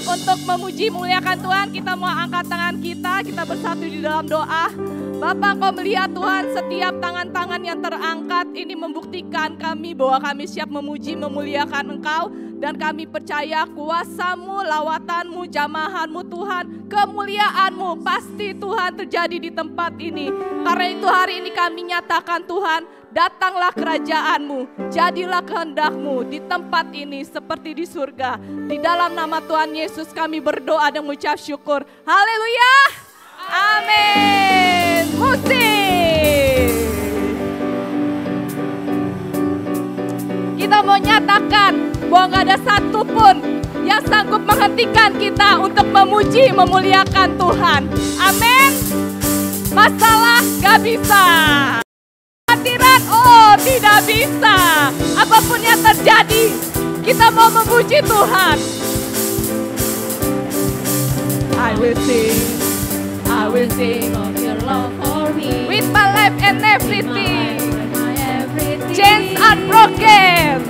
Untuk memuji muliakan Tuhan, kita mau angkat tangan kita bersatu di dalam doa. Bapa, Engkau melihat Tuhan setiap tangan-tangan yang terangkat ini membuktikan kami bahwa kami siap memuji memuliakan Engkau. Dan kami percaya kuasa-Mu, lawatan-Mu, jamahan-Mu Tuhan, kemuliaan-Mu pasti Tuhan terjadi di tempat ini. Karena itu hari ini kami nyatakan Tuhan, datanglah kerajaan-Mu, jadilah kehendak-Mu di tempat ini seperti di surga. Di dalam nama Tuhan Yesus kami berdoa dan mengucap syukur. Haleluya. Amin. Musik. Kita mau nyatakan bahwa gak ada satupun yang sanggup menghentikan kita untuk memuji, memuliakan Tuhan. Amin. Masalah gak bisa. Hadirat, oh tidak bisa. Apapun yang terjadi, kita mau memuji Tuhan. I will sing of your love for me. With my life and everything. Chains are broken.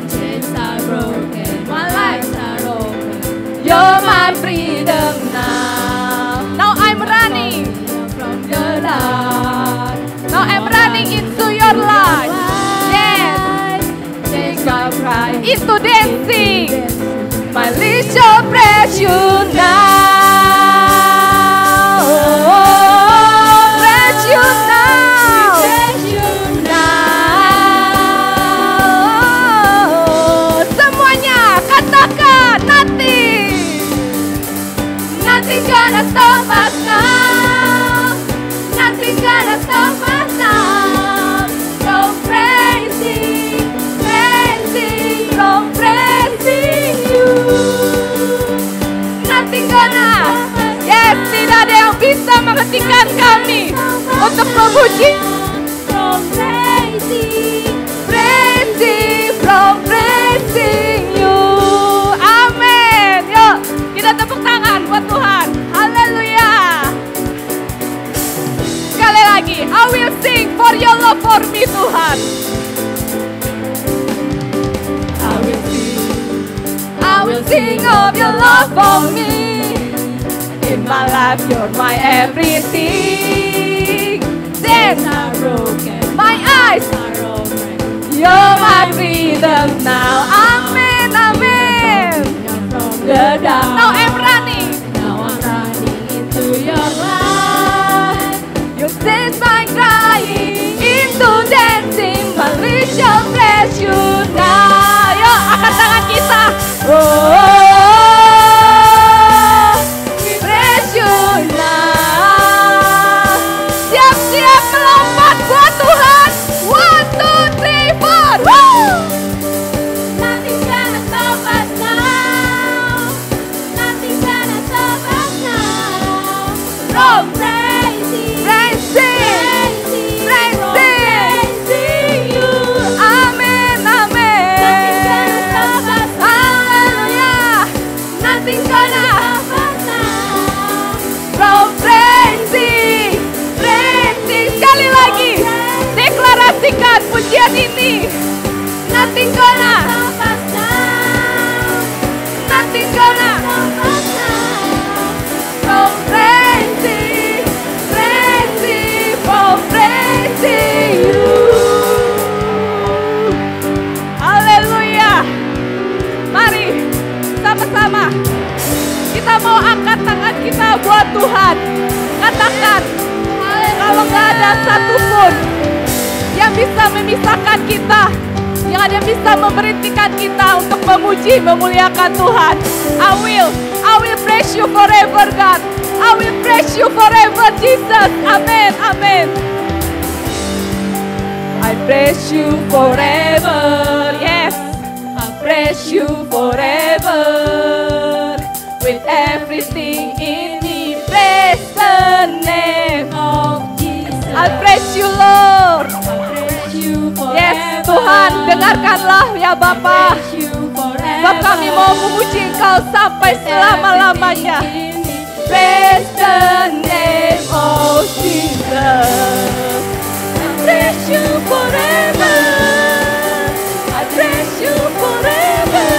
My life are open. You're my freedom now. Now I'm running from your life. Now I'm running into your life. Yes. Take my pride into dancing. My lips shall praise you now. Praise you now. Praise you now. Semuanya katakan nothing gonna stop us now. Nothing gonna stop us now. From praising, from praising you. Nothing gonna, yes, tidak ada yang bisa menghentikan kami untuk memuji. From praising, from praising you. Amin. Yuk, kita tepuk tangan buat Tuhan. Haleluya. Sekali lagi, I will sing for your love for me, Tuhan. I will sing of your love for me. In my life, you're my everything. Then my eyes are open. You're my freedom now. Amen, amen. Now I'm running. Now I'm running into your life. You sense my crying into dancing. My lips shall bless you now. Yo, angkat tangan kita. Oh, we bless you now. Siap-siap melompat buat Tuhan. 1, 2, 3, 4. Woo! Nothing gonna stop us now. Nothing gonna stop us now. From praising you. Amen, amen. Nothing gonna stop us. Hallelujah. Nothing gonna stop us now. From praising. Sekali lagi, deklarasikan pujian ini. Nothing gonna stop us now. Nothing gonna stop us now. From praising, from praising you. Haleluya. Mari sama-sama kita mau angkat tangan kita buat Tuhan. Katakan, kalau gak ada satupun yang bisa memisahkan kita, yang ada bisa memberhentikan kita untuk memuji, memuliakan Tuhan. I will praise you forever, God. I will praise you forever, Jesus. Amen, amen. I praise you forever, yes. I praise you forever. With everything in me, praise the name of Jesus. I praise you, Lord. I praise you forever. Yes, Tuhan, dengarkanlah ya Bapa. Sebab kami mau memuji Engkau sampai selama-lamanya. Praise the name of Jesus. I praise you forever. I praise you forever.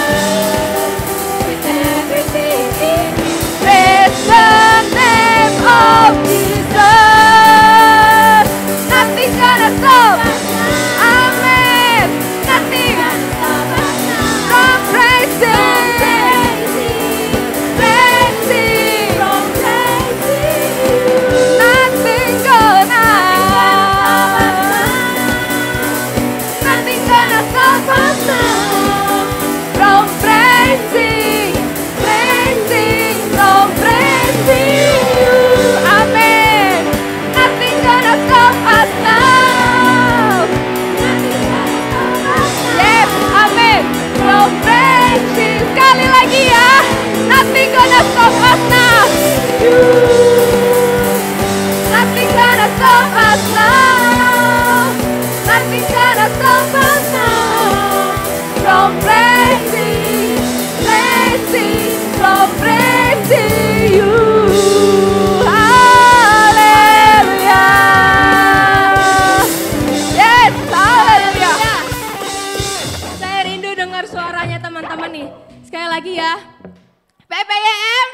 With everything in me. Praise the name of Jesus. Nothing gonna stop. Amen. Nothing from praising. Praising. Nothing gonna stop us now from praising, praising, from praising you. Amen. Nothing gonna stop us now. Yes, amen. From praising. Sekali lagi ya. Nothing gonna stop us now. You. Nothing gonna stop us now. Nothing gonna stop us now from praising, praising, from praising you. Haleluya. Yes, haleluya. Saya rindu dengar suaranya teman-teman nih. Sekali lagi ya. PPYM,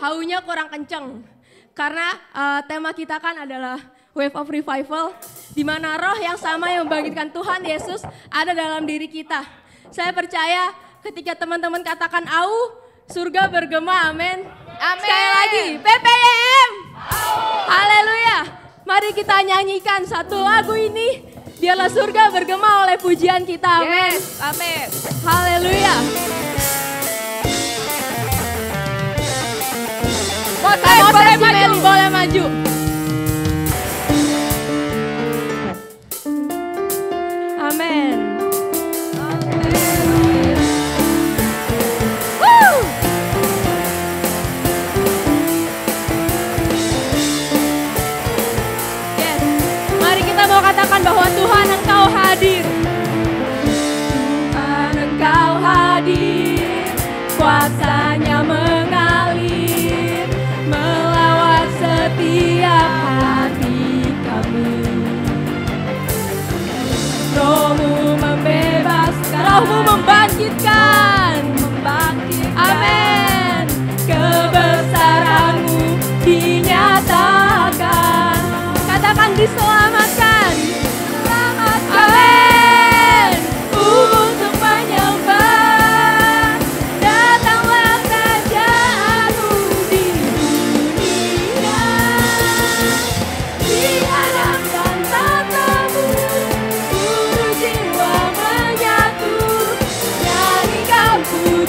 haunya kurang kenceng. Karena tema kita kan adalah Wave of Revival, di mana roh yang sama yang membangkitkan Tuhan Yesus ada dalam diri kita. Saya percaya ketika teman-teman katakan au, surga bergema, amin. Amin. Sekali lagi, PPYM, haleluya. Mari kita nyanyikan satu lagu ini, biarlah surga bergema oleh pujian kita, amin. Yes, amin. Haleluya. Boleh maju. Boleh maju. Amin. Yes. Mari kita mau katakan bahwa Tuhan Engkau hadir. Tuhan Engkau hadir, kuasanya mengalir melawat setiap hati kami. Rohmu membebaskan, rohmu membangkitkan, amin. Kebesaranmu dinyatakan, katakan diselamatkan, amin. Untuk penyembah, datanglah kerajaanmu di dunia. Dihadapkan tatamu, jiwa menyatu, nyanyikan pujian.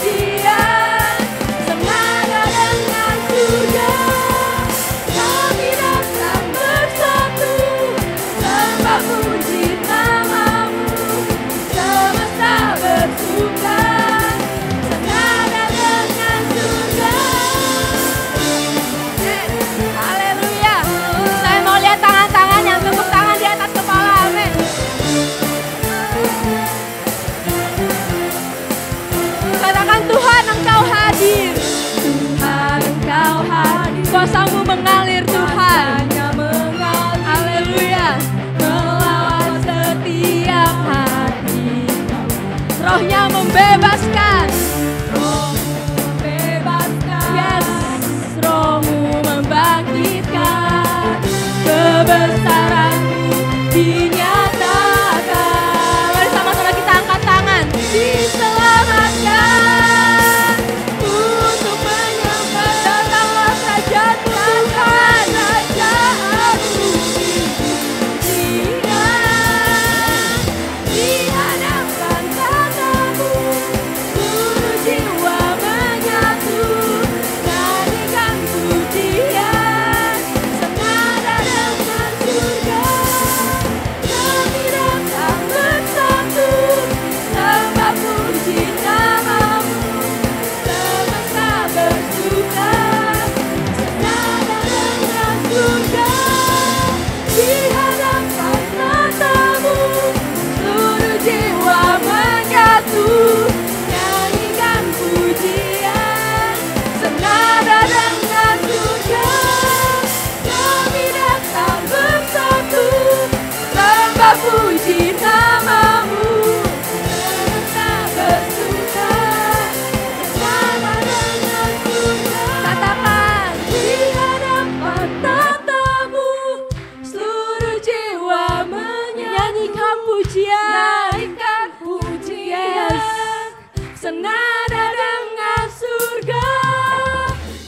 senada dengan surga.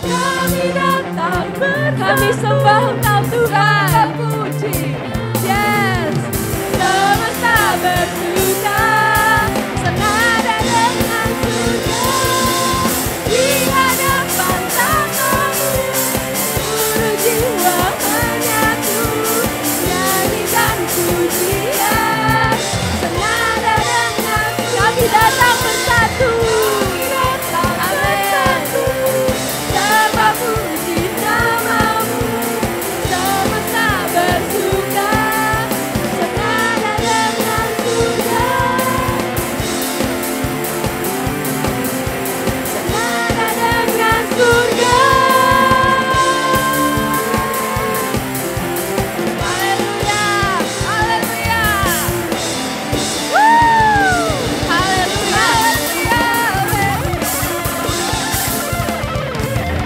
Kami datang kami sembah Engkau Tuhan, puji. Yes, semesta bersuka, senada dengan surga. Di hadapan tatamu, seluruh jiwa menyatu, nyanyikan pujian. Senada dengan kami datang bersatu. Puji namamu, semesta bersuka, senada dengan surga, senada dengan surga. Haleluya, haleluya, haleluya,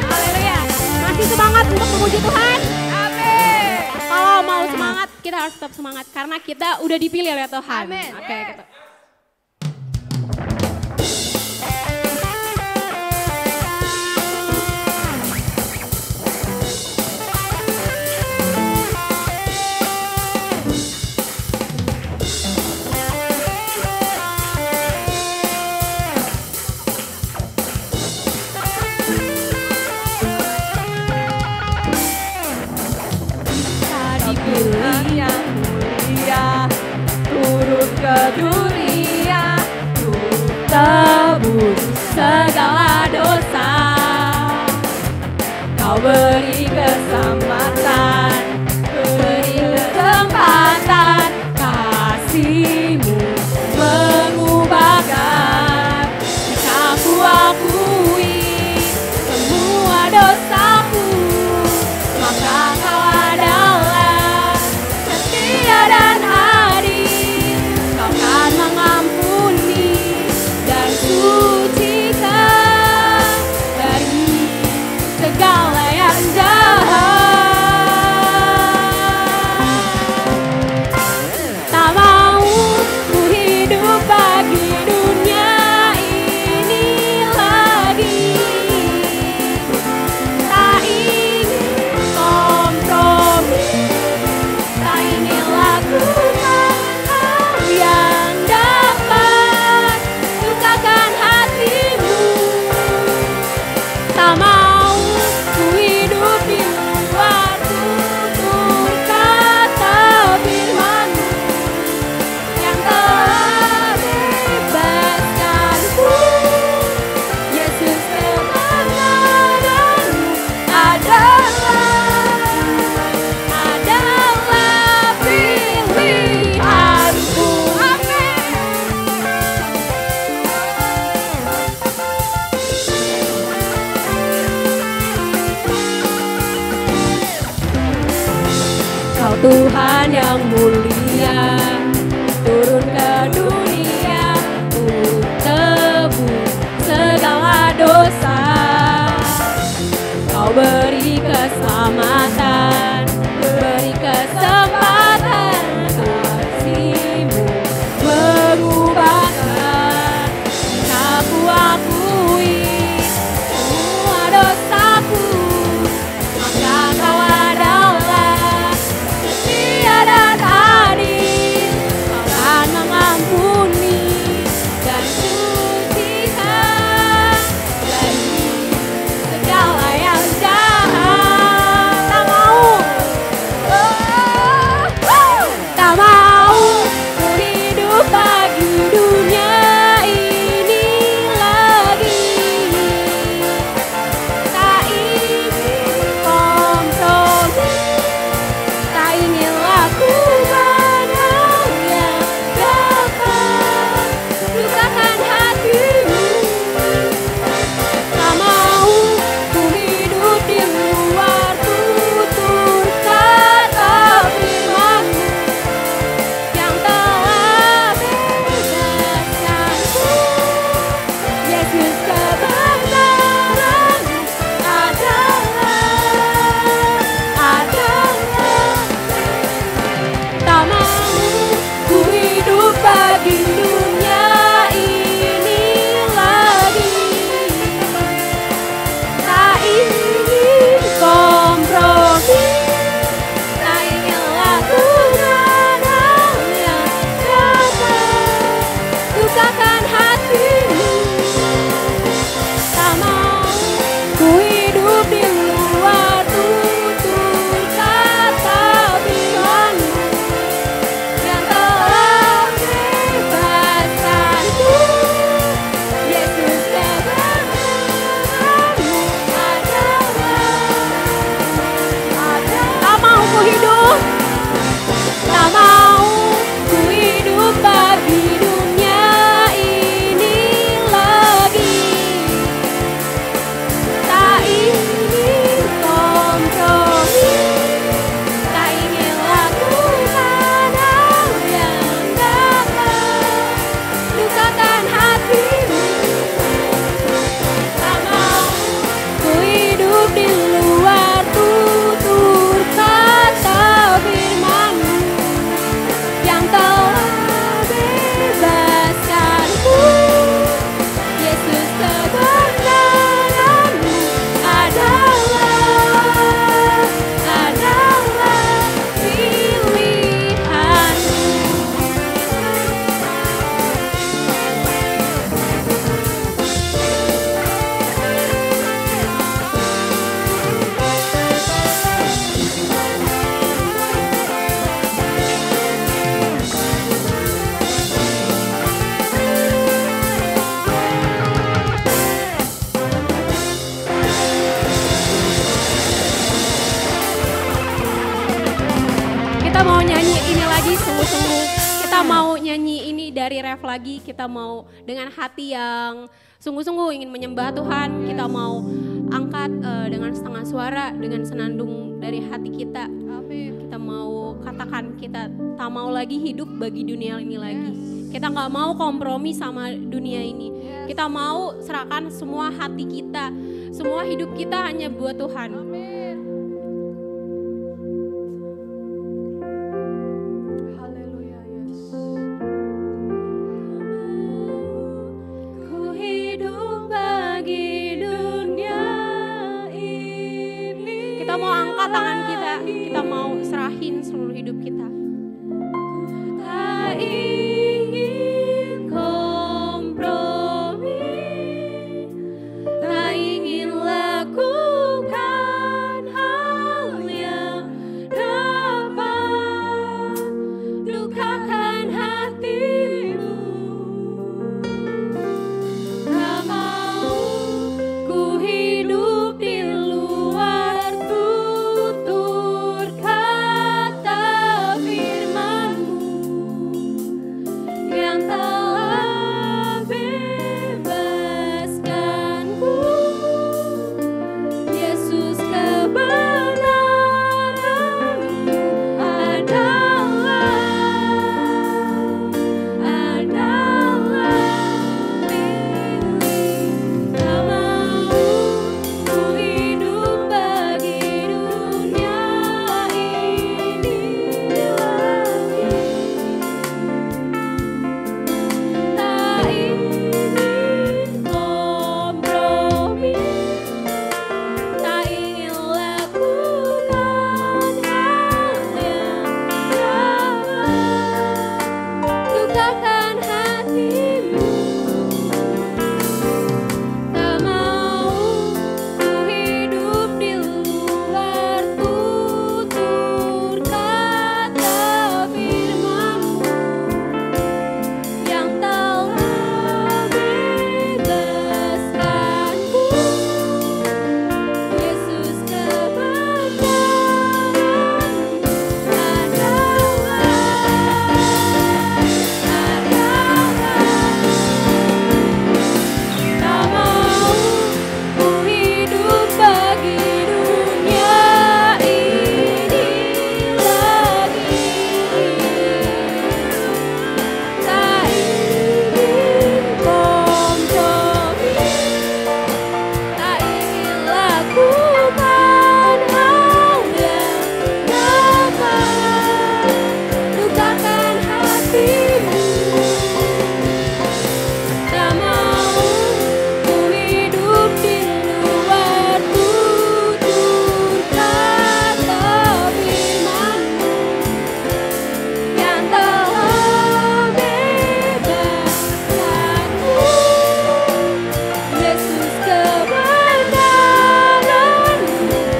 haleluya. Masih semangat untuk memuji Tuhan? Amin. Kalau mau semangat, kita harus tetap semangat karena kita udah dipilih oleh Tuhan. Amin. Oke, gitu. Dipilih yang mulia, turun ke dunia, untuk tebus segala dosa. Kau beri keselamatan, beri kesempatan, kasih-Mu mengubahkan. Jika ku akui semua dosaku, maka Kau adalah setia dan adil. Kau kan mengampuni dan sucikan dari segala yang jahat. Tak mau ku hidup bagi dunia ini lagi. Tak ingin kompromi, tak ingin lakukan hal yang dapat lukakan hatimu. Tak mau ku hidup di luar tutur kata firman-Mu yang telah bebaskanku. Yesus, kemenangan-Mu adalah pilihanku. Amin. Kau Tuhan yang mulia, turun ke dunia untuk tebus segala dosa. Kau beri keselamatan, beri kesempatan, kasih-Mu mengubahkan. Jika ku akui semua dosaku, maka Kau adalah setia dan adil. Kau kan mengampuni dan sucikan dari segala yang jahat. Tak mau, Kita mau nyanyi ini lagi sungguh-sungguh. Kita mau nyanyi ini dari ref lagi. Kita mau dengan hati yang sungguh-sungguh ingin menyembah Tuhan. Kita mau angkat dengan setengah suara, dengan senandung dari hati kita. Kita mau katakan kita tak mau lagi hidup bagi dunia ini lagi. Kita gak mau kompromi sama dunia ini. Kita mau serahkan semua hati kita, semua hidup kita hanya buat Tuhan. Haleluya, yes. Ku hidup bagi dunia ini. Kita mau angkat tangan kita, kita mau serahin seluruh hidup kita. Tak ingin kompromi, tak ingin lakukan hal yang dapat lukakan hatimu. Tak mau ku hidup di luar tutur kata firman-Mu yang telah bebaskanku. Yesus, kebenaran-Mu adalah milik. Tak mau ku hidup bagi dunia ini lagi. Tak ingin kompromi, tak ingin lakukan hal yang dapat lukakan hatimu. Tak mau ku hidup di luar tutur kata firman-Mu yang telah bebaskanku. Yesus, kebenaran-Mu tak mau ku hidup bagi dunia ini lagi. Tak ingin kompromi, tak ingin lakukan hal yang dapat lukakan hatimu. Tak mau ku hidup di luar tutur kata firman-Mu yang telah bebaskanku. Yesus, kebenaran-Mu adalah milik.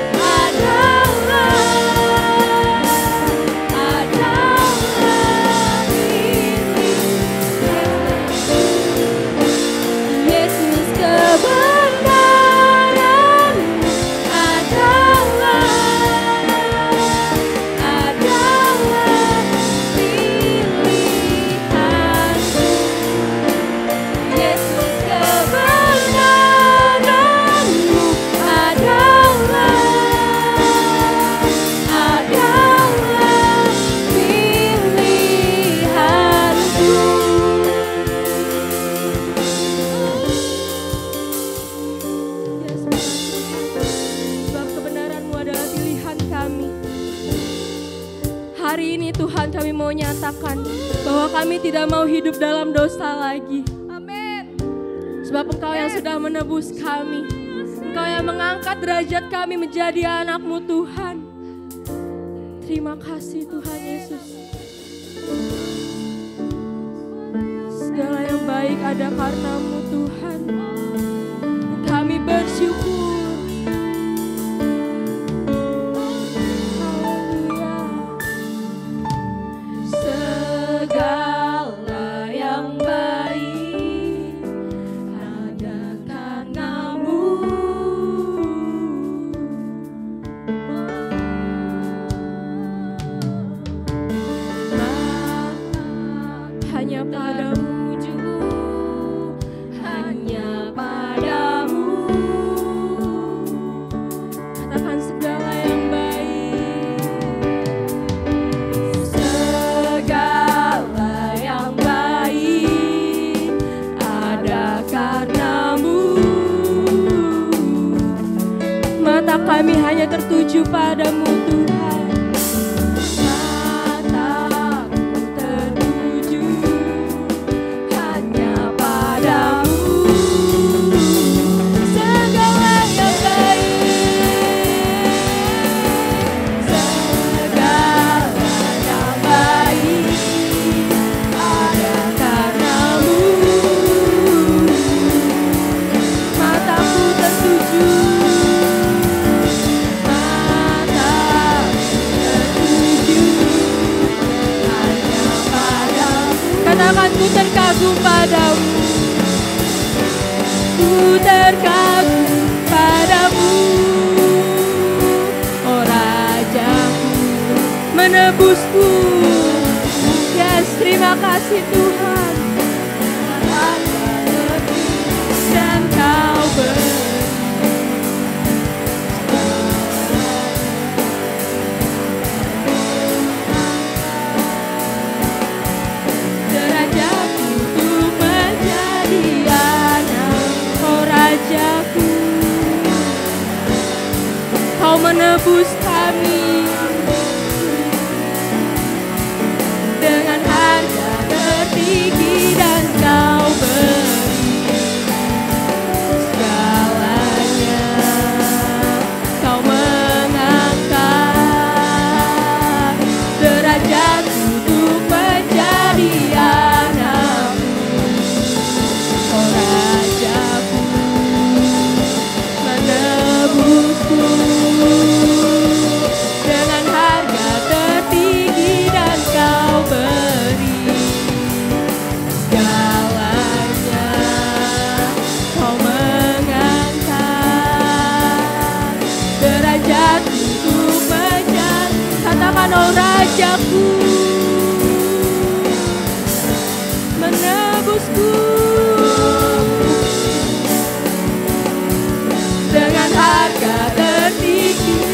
Yesus, kebenaran-Mu adalah pilihanku. Yesus, kebenaran-Mu adalah pilihanku. Sebab kebenaran-Mu adalah pilihan kami. Hari ini Tuhan, kami mau nyatakan bahwa kami tidak mau hidup dalam dosa lagi. Amin. Sebab Engkau yang sudah menebus kami. Engkau yang mengangkat derajat kami menjadi anak-Mu Tuhan. Terima kasih Tuhan Yesus. Segala yang baik ada karena-Mu Tuhan. Kami bersyukur. Haleluya. Segala yang baik ada karena-Mu. tertuju hanya padamu. Katakan segala yang baik, segala yang baik ada karenamu. Mata kami hanya tertuju padamu Tuhan. Mataku tertuju hanya padamu. Segala yang baik, segala yang baik ada karenamu. Mataku tertuju, katakan ku terkagum padamu, ku terkagum padamu, oh Rajaku, menebusku. Yes, terima kasih Tuhan. Dan kau beri Kau menebus kami dengan harga tertinggi dan kau beri segalanya. Kau mengangkat derajat untuk menjadi anak-Mu, oh Rajaku, menebusku dengan harga tertinggi dan kau beri segalanya. Kau mengangkat derajat untuk menjadi, katakan oh Rajaku, menebusku dengan harga tertinggi.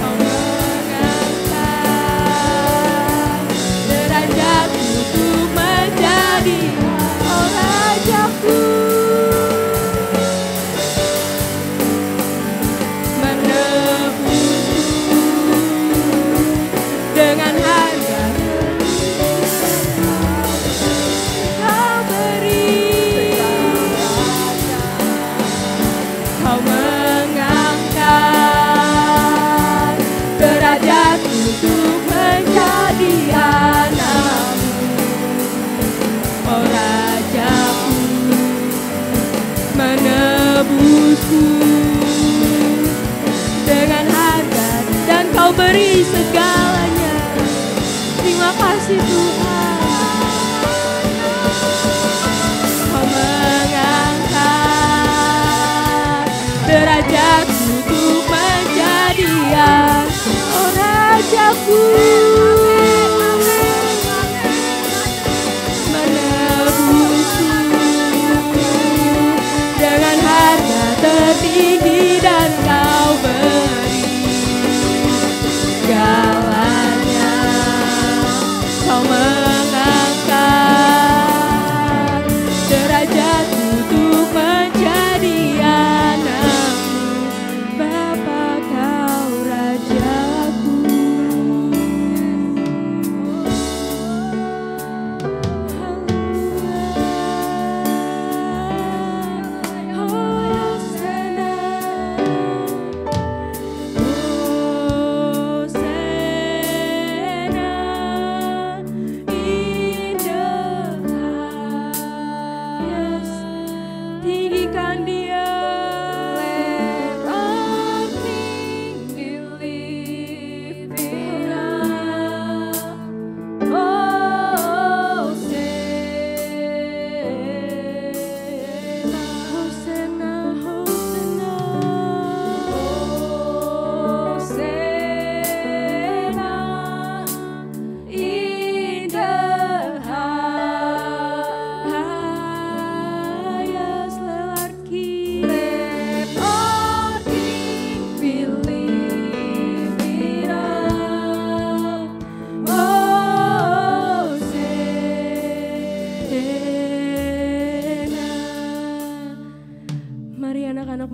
Kau mengangkat derajat untuk menjadi oh Rajaku, menebusku dengan harga kau beri. Kau mengangkat derajat untuk menjadi anak-Mu, oh Rajaku, menebusku dengan harga dan kau beri segalanya. Terima kasih Tuhan. Kau mengangkat derajat untuk menjadi oh Rajaku, menebusku dengan harga tertinggi dan kau beri segalanya. Kau mengangkat derajat untuk menjadi anak-Mu, Bapa kau Rajaku.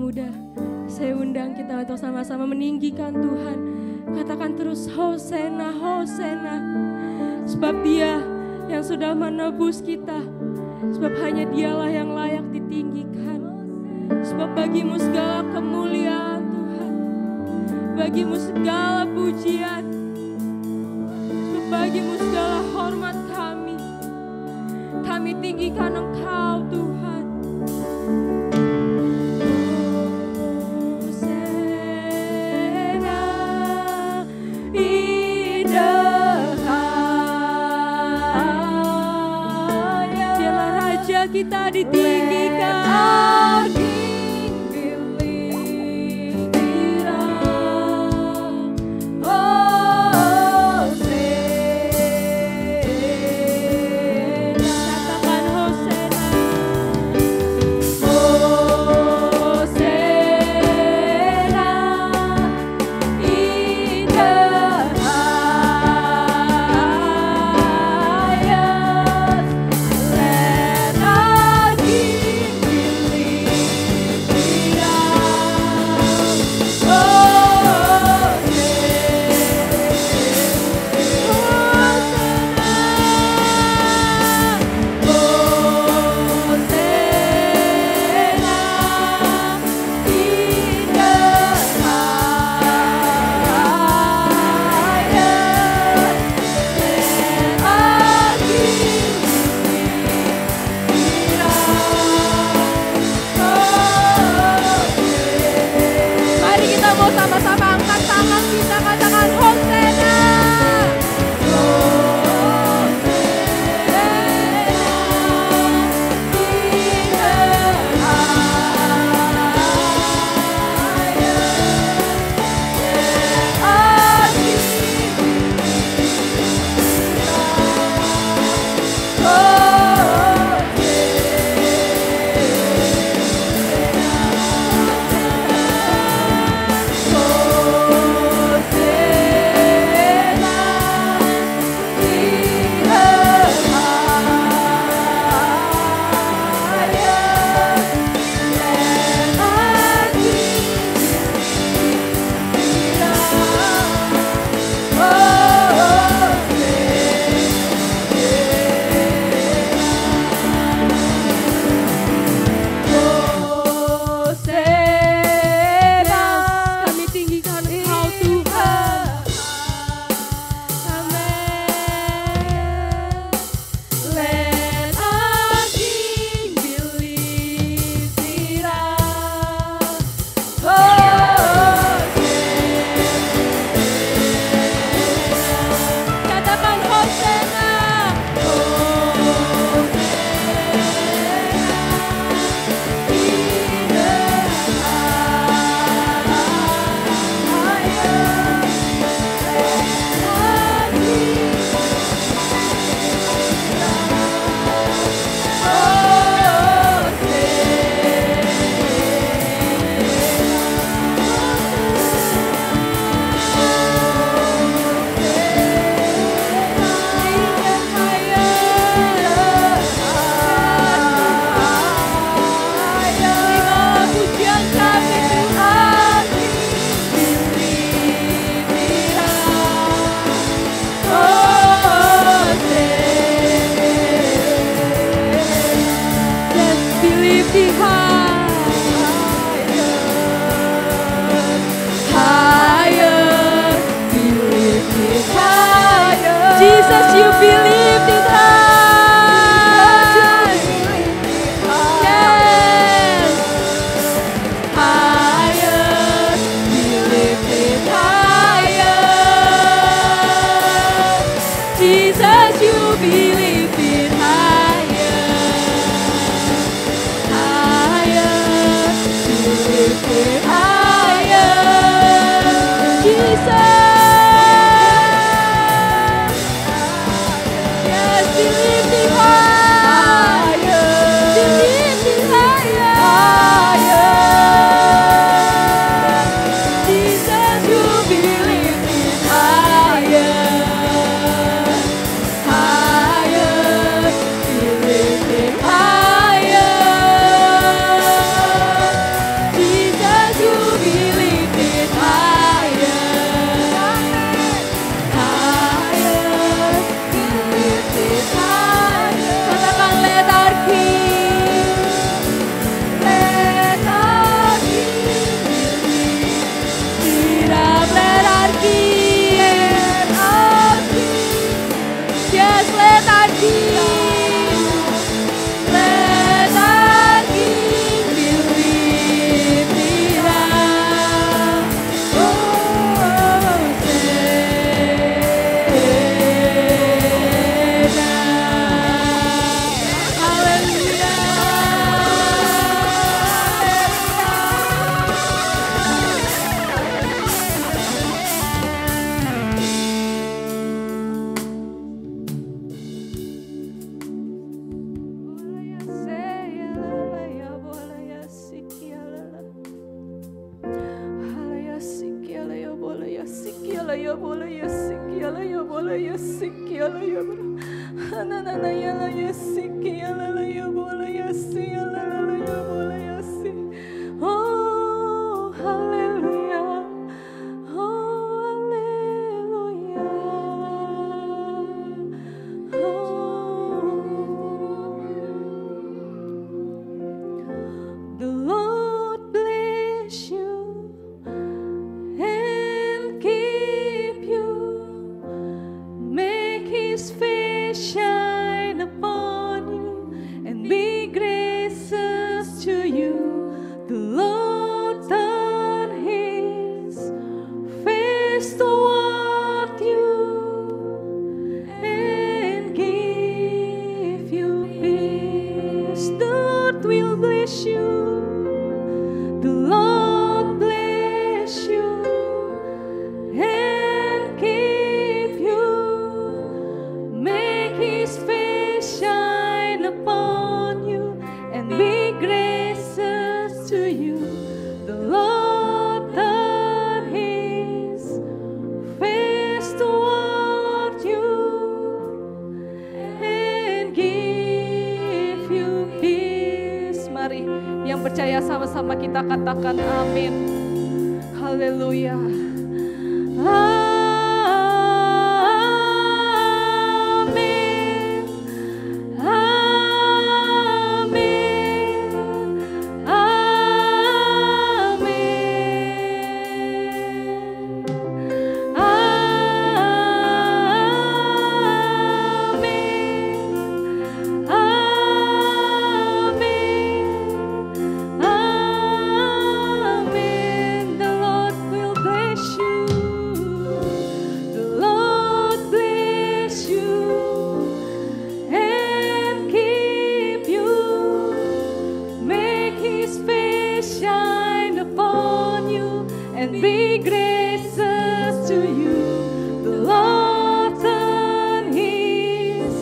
muda, saya undang kita untuk sama-sama meninggikan Tuhan. Katakan terus Hosana, Hosana. Sebab Dia yang sudah menebus kita. Sebab hanya Dialah yang layak ditinggikan. Sebab bagimu segala kemuliaan Tuhan. Bagimu segala pujian. Sebab bagimu segala hormat kami. Kami tinggikan Engkau Tuhan. Kita ditinggikan. Jesus, you be lifted high. Yes. Higher, be lifted higher. Jesus, you be lifted higher. Higher, be lifted higher. Jesus. Jesus. sikiala ya bola ya sikiala ya bola ya sikiala ya bola. Ananana ya la ya sikiala la ya bola ya siala la ya bola ya si. Oh haleluya. Oh haleluya. The Lord bless you and keep you, make His face shine upon you and be gracious to you. The Lord turn His face toward you and give you peace. The Lord will bless you. The Lord bless you and keep you, make His face shine upon you and be gracious to you. The Lord turn His face toward you and give you peace. Mari yang percaya sama-sama kita katakan amin. Haleluya. Amin. Amin. Amin. Amin. Amen. The Lord will bless you. The Lord bless you and keep you. Make His face shine upon you and be gracious to you. The Lord turn His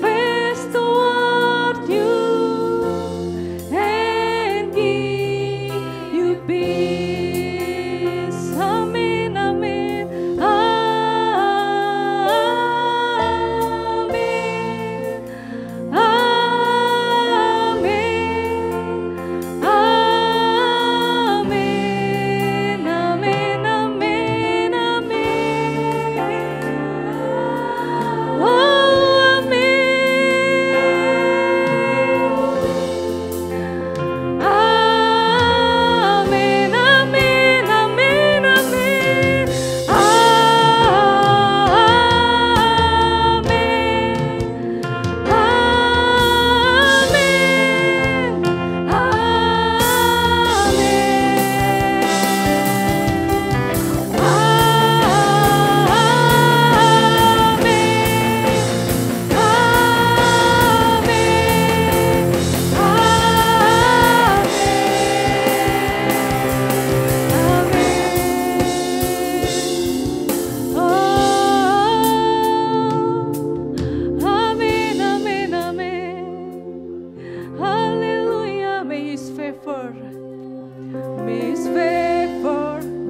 face toward you and give you peace. Amen, amen, amen, amen, amen, amen, amen, amen. Oh, amen. Amen, amen, amen, Amen, amen, amen. Hallelujah. May His favor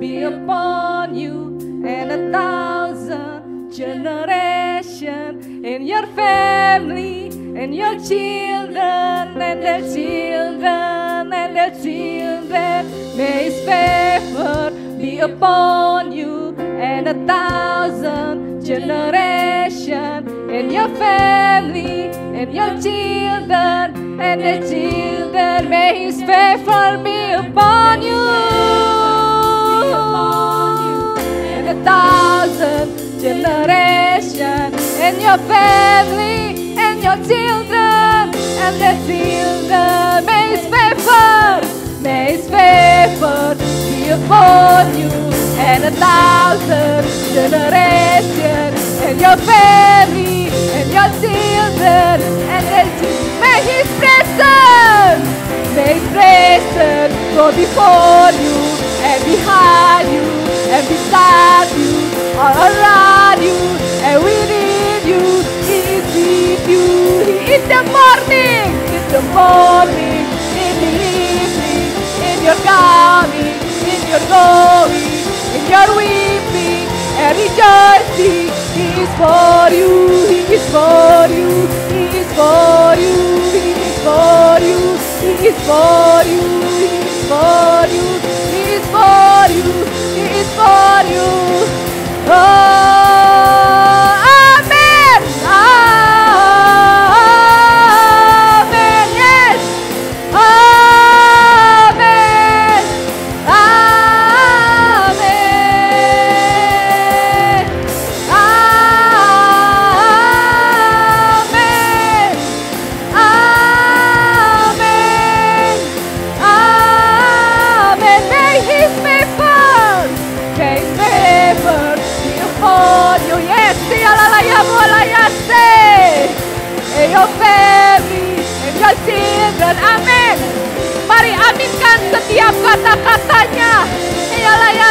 be upon you and 1,000 generations in your family and your children and their children and their children. May His favor be upon you and 1,000 generations in your family and your children and their children. May His favor be upon you and 1,000 generations in your family and your children and their children. May His favor be upon you and 1,000 generations in your family and your children and their children. May His presence go before you and behind you and beside you, all around you and within you. He is with you. In the morning, in the evening, in your coming, in your going, in your weeping. we're rejoicing. He is for you, He is for you, He is for you, He is for you, He is for you, He is for you, He is for you, He is for you. Oh, amen, amen, yes, amen, amen, amen, amen, amen. May His favor be upon you. Yes, alalaya molaya say, and your family and your children. Amen. Mari aminkan setiap kata-katanya. Alalaya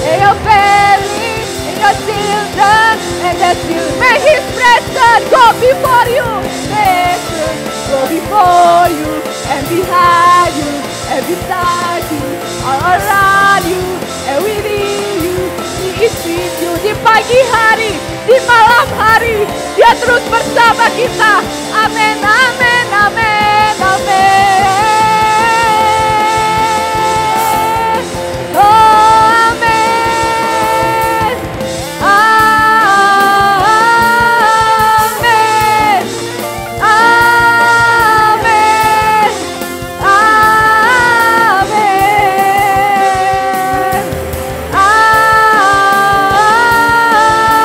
and your family and your children and the children. May His presence go before you. Presence go before you and behind you and beside you, all around you and within you. He is with you di pagi hari, di malam hari. Dia terus bersama kita. Amin, amin, amin, amin. Oh, amin. Amin. Amin. Amin.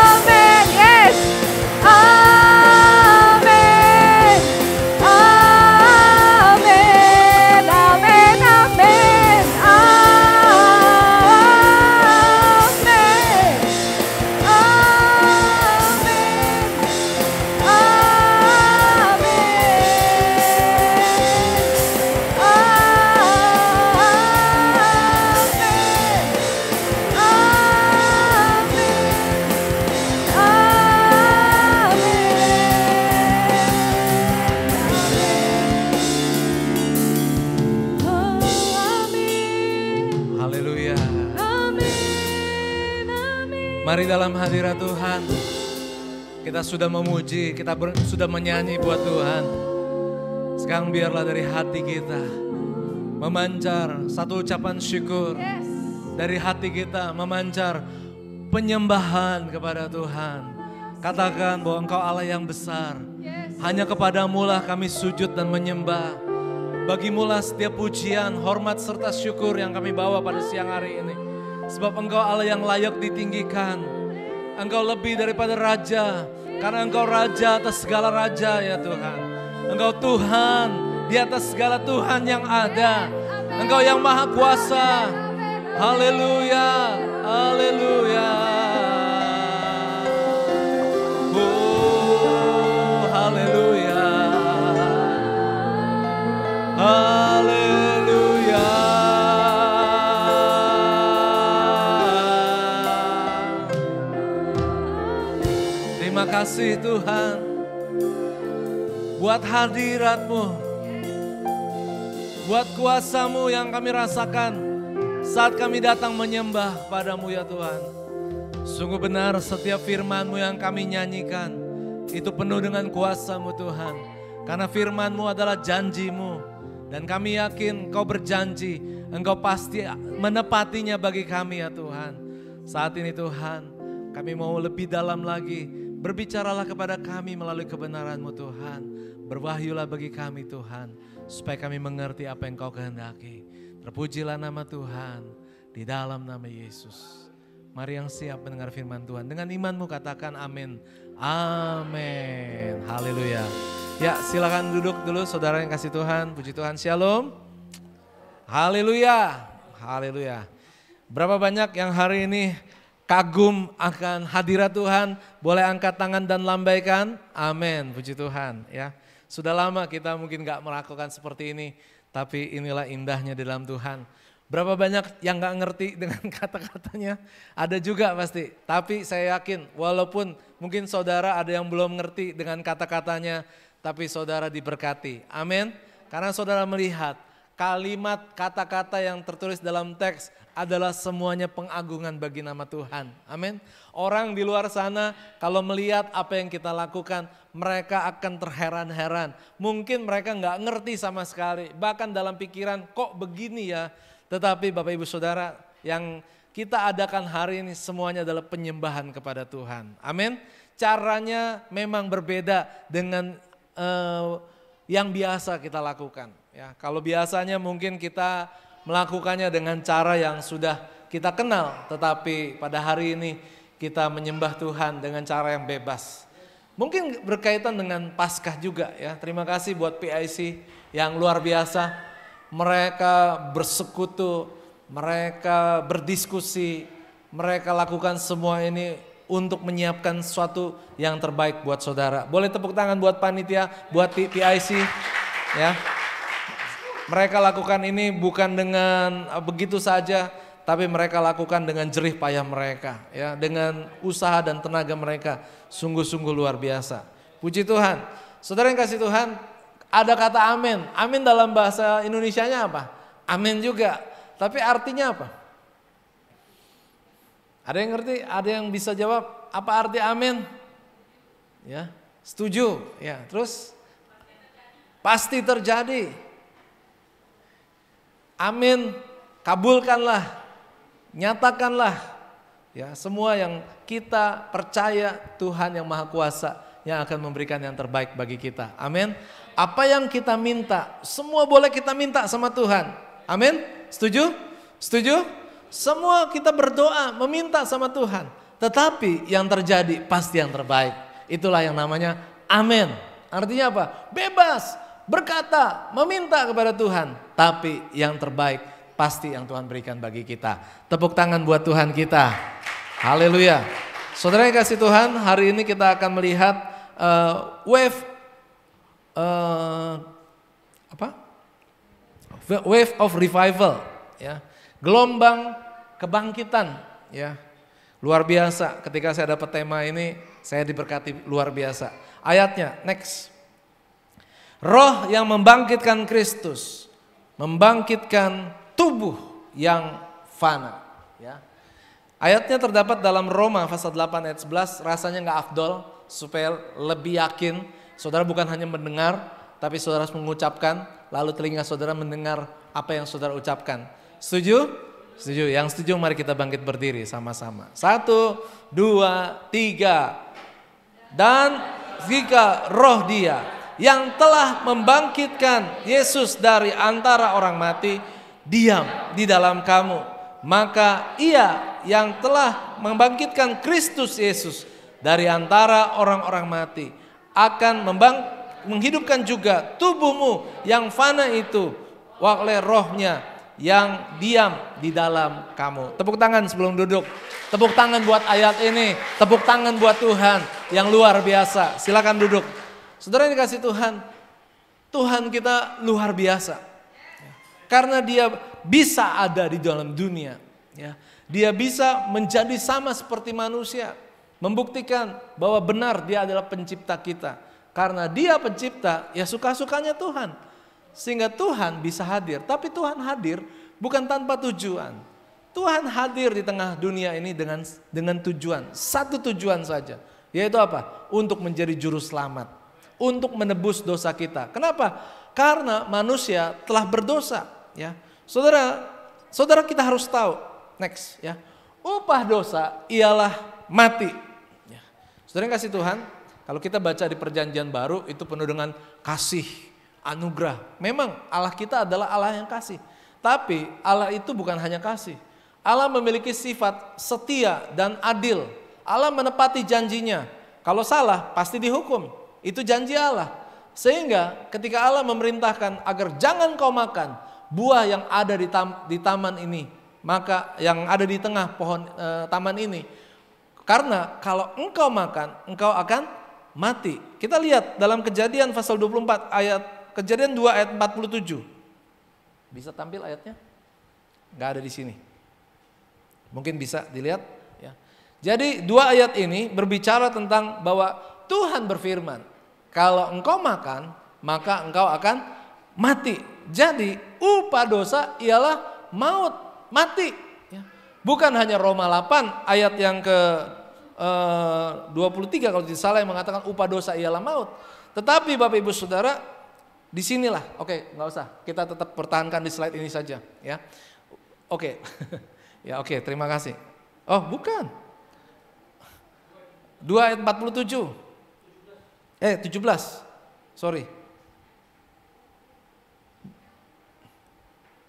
Amin. Yes. Amin. Amin. Amin. Amin. Haleluya. Mari dalam hadirat Tuhan, kita sudah memuji, kita sudah menyanyi buat Tuhan. Sekarang biarlah dari hati kita memancar satu ucapan syukur. Dari hati kita memancar penyembahan kepada Tuhan. Katakan bahwa Engkau Allah yang besar. Hanya kepadamu-lah kami sujud dan menyembah. Bagimu-lah setiap pujian, hormat serta syukur yang kami bawa pada siang hari ini. Sebab Engkau Allah yang layak ditinggikan. Engkau lebih daripada raja. Karena Engkau raja atas segala raja ya Tuhan. Engkau Tuhan di atas segala Tuhan yang ada. Engkau yang maha kuasa. Haleluya, haleluya. Oh, haleluya. Haleluya. Terima kasih Tuhan buat hadirat-Mu, buat kuasa-Mu yang kami rasakan saat kami datang menyembah padamu ya Tuhan. Sungguh benar setiap firman-Mu yang kami nyanyikan itu penuh dengan kuasa-Mu Tuhan. Karena firman-Mu adalah janji-Mu. Dan kami yakin Kau berjanji, Engkau pasti menepatinya bagi kami ya Tuhan. Saat ini Tuhan, kami mau lebih dalam lagi. Berbicaralah kepada kami melalui kebenaran-Mu Tuhan. Berwahyulah bagi kami Tuhan, supaya kami mengerti apa yang Kau kehendaki. Terpujilah nama Tuhan di dalam nama Yesus. Mari yang siap mendengar firman Tuhan. Dengan imanmu katakan amin. Amin. Haleluya. Ya silakan duduk dulu saudara yang kasih Tuhan. Puji Tuhan, shalom. Haleluya. Haleluya. Berapa banyak yang hari ini kagum akan hadirat Tuhan? Boleh angkat tangan dan lambaikan. Amin. Puji Tuhan ya. Sudah lama kita mungkin gak melakukan seperti ini. Tapi inilah indahnya di dalam Tuhan. Berapa banyak yang gak ngerti dengan kata-katanya? Ada juga pasti. Tapi saya yakin walaupun mungkin saudara ada yang belum ngerti dengan kata-katanya. Tapi saudara diberkati. Amin. Karena saudara melihat kalimat, kata-kata yang tertulis dalam teks adalah semuanya pengagungan bagi nama Tuhan. Amin. Orang di luar sana kalau melihat apa yang kita lakukan, mereka akan terheran-heran. Mungkin mereka nggak ngerti sama sekali. Bahkan dalam pikiran, kok begini ya. Tetapi Bapak Ibu Saudara, yang kita adakan hari ini semuanya adalah penyembahan kepada Tuhan. Amin. Caranya memang berbeda dengan yang biasa kita lakukan. Ya, kalau biasanya mungkin kita melakukannya dengan cara yang sudah kita kenal, tetapi pada hari ini kita menyembah Tuhan dengan cara yang bebas. Mungkin berkaitan dengan Paskah juga ya. Terima kasih buat PIC yang luar biasa. Mereka bersekutu, mereka berdiskusi, mereka lakukan semua ini untuk menyiapkan sesuatu yang terbaik buat saudara. Boleh tepuk tangan buat panitia, buat PIC ya. Mereka lakukan ini bukan dengan begitu saja, tapi mereka lakukan dengan jerih payah mereka, ya, dengan usaha dan tenaga mereka, sungguh-sungguh luar biasa. Puji Tuhan. Saudara yang kasih Tuhan, ada kata amin. Amin dalam bahasa Indonesianya apa? Amin juga. Tapi artinya apa? Ada yang ngerti? Ada yang bisa jawab apa arti amin? Ya, setuju. Ya, terus pasti terjadi. Amin, kabulkanlah, nyatakanlah ya semua yang kita percaya Tuhan yang Maha Kuasa yang akan memberikan yang terbaik bagi kita. Amin. Apa yang kita minta, semua boleh kita minta sama Tuhan. Amin. Setuju? Setuju? Semua kita berdoa, meminta sama Tuhan. Tetapi yang terjadi pasti yang terbaik. Itulah yang namanya amin. Artinya apa? Bebas. Berkata, meminta kepada Tuhan, tapi yang terbaik pasti yang Tuhan berikan bagi kita. Tepuk tangan buat Tuhan kita. Haleluya. Saudara yang kasih Tuhan, hari ini kita akan melihat wave of revival, ya. Gelombang kebangkitan, ya. Luar biasa. Ketika saya dapat tema ini, saya diberkati luar biasa. Ayatnya, next. Roh yang membangkitkan Kristus, membangkitkan tubuh yang fana. Ya. Ayatnya terdapat dalam Roma pasal 8 ayat 11, rasanya gak afdol supaya lebih yakin. Saudara bukan hanya mendengar, tapi saudara harus mengucapkan, lalu telinga saudara mendengar apa yang saudara ucapkan. Setuju? Setuju. Yang setuju mari kita bangkit berdiri sama-sama. 1, 2, 3. Dan jika roh Dia yang telah membangkitkan Yesus dari antara orang mati diam di dalam kamu, maka Ia yang telah membangkitkan Kristus Yesus dari antara orang-orang mati akan menghidupkan juga tubuhmu yang fana itu oleh Roh-Nya yang diam di dalam kamu. Tepuk tangan sebelum duduk. Tepuk tangan buat ayat ini. Tepuk tangan buat Tuhan yang luar biasa. Silakan duduk. Saudara yang dikasih Tuhan, Tuhan kita luar biasa. Karena Dia bisa ada di dalam dunia. Dia bisa menjadi sama seperti manusia. Membuktikan bahwa benar Dia adalah pencipta kita. Karena Dia pencipta, ya suka-sukanya Tuhan. Sehingga Tuhan bisa hadir. Tapi Tuhan hadir bukan tanpa tujuan. Tuhan hadir di tengah dunia ini dengan tujuan. Satu tujuan saja. Yaitu apa? Untuk menjadi juru selamat. Untuk menebus dosa kita. Kenapa? Karena manusia telah berdosa. Ya, saudara kita harus tahu. Next, ya, upah dosa ialah mati. Ya. Saudara yang kasih Tuhan, kalau kita baca di Perjanjian Baru itu penuh dengan kasih, anugerah. Memang Allah kita adalah Allah yang kasih. Tapi Allah itu bukan hanya kasih. Allah memiliki sifat setia dan adil. Allah menepati janjinya. Kalau salah pasti dihukum. Itu janji Allah. Sehingga ketika Allah memerintahkan agar jangan kau makan buah yang ada di taman ini, maka yang ada di tengah pohon taman ini, karena kalau engkau makan, engkau akan mati. Kita lihat dalam Kejadian pasal 24 ayat Kejadian 2 ayat 47. Bisa tampil ayatnya? Enggak ada di sini. Mungkin bisa dilihat, ya. Jadi 2 ayat ini berbicara tentang bahwa Tuhan berfirman, kalau engkau makan, maka engkau akan mati. Jadi upah dosa ialah maut, mati. Ya. Bukan hanya Roma 8 ayat yang ke 23 kalau tidak salah yang mengatakan upah dosa ialah maut. Tetapi Bapak Ibu Saudara, disinilah, oke, nggak usah, kita tetap pertahankan di slide ini saja, ya. Oke, ya oke, terima kasih. Oh bukan, 2 ayat 47, 17, sorry.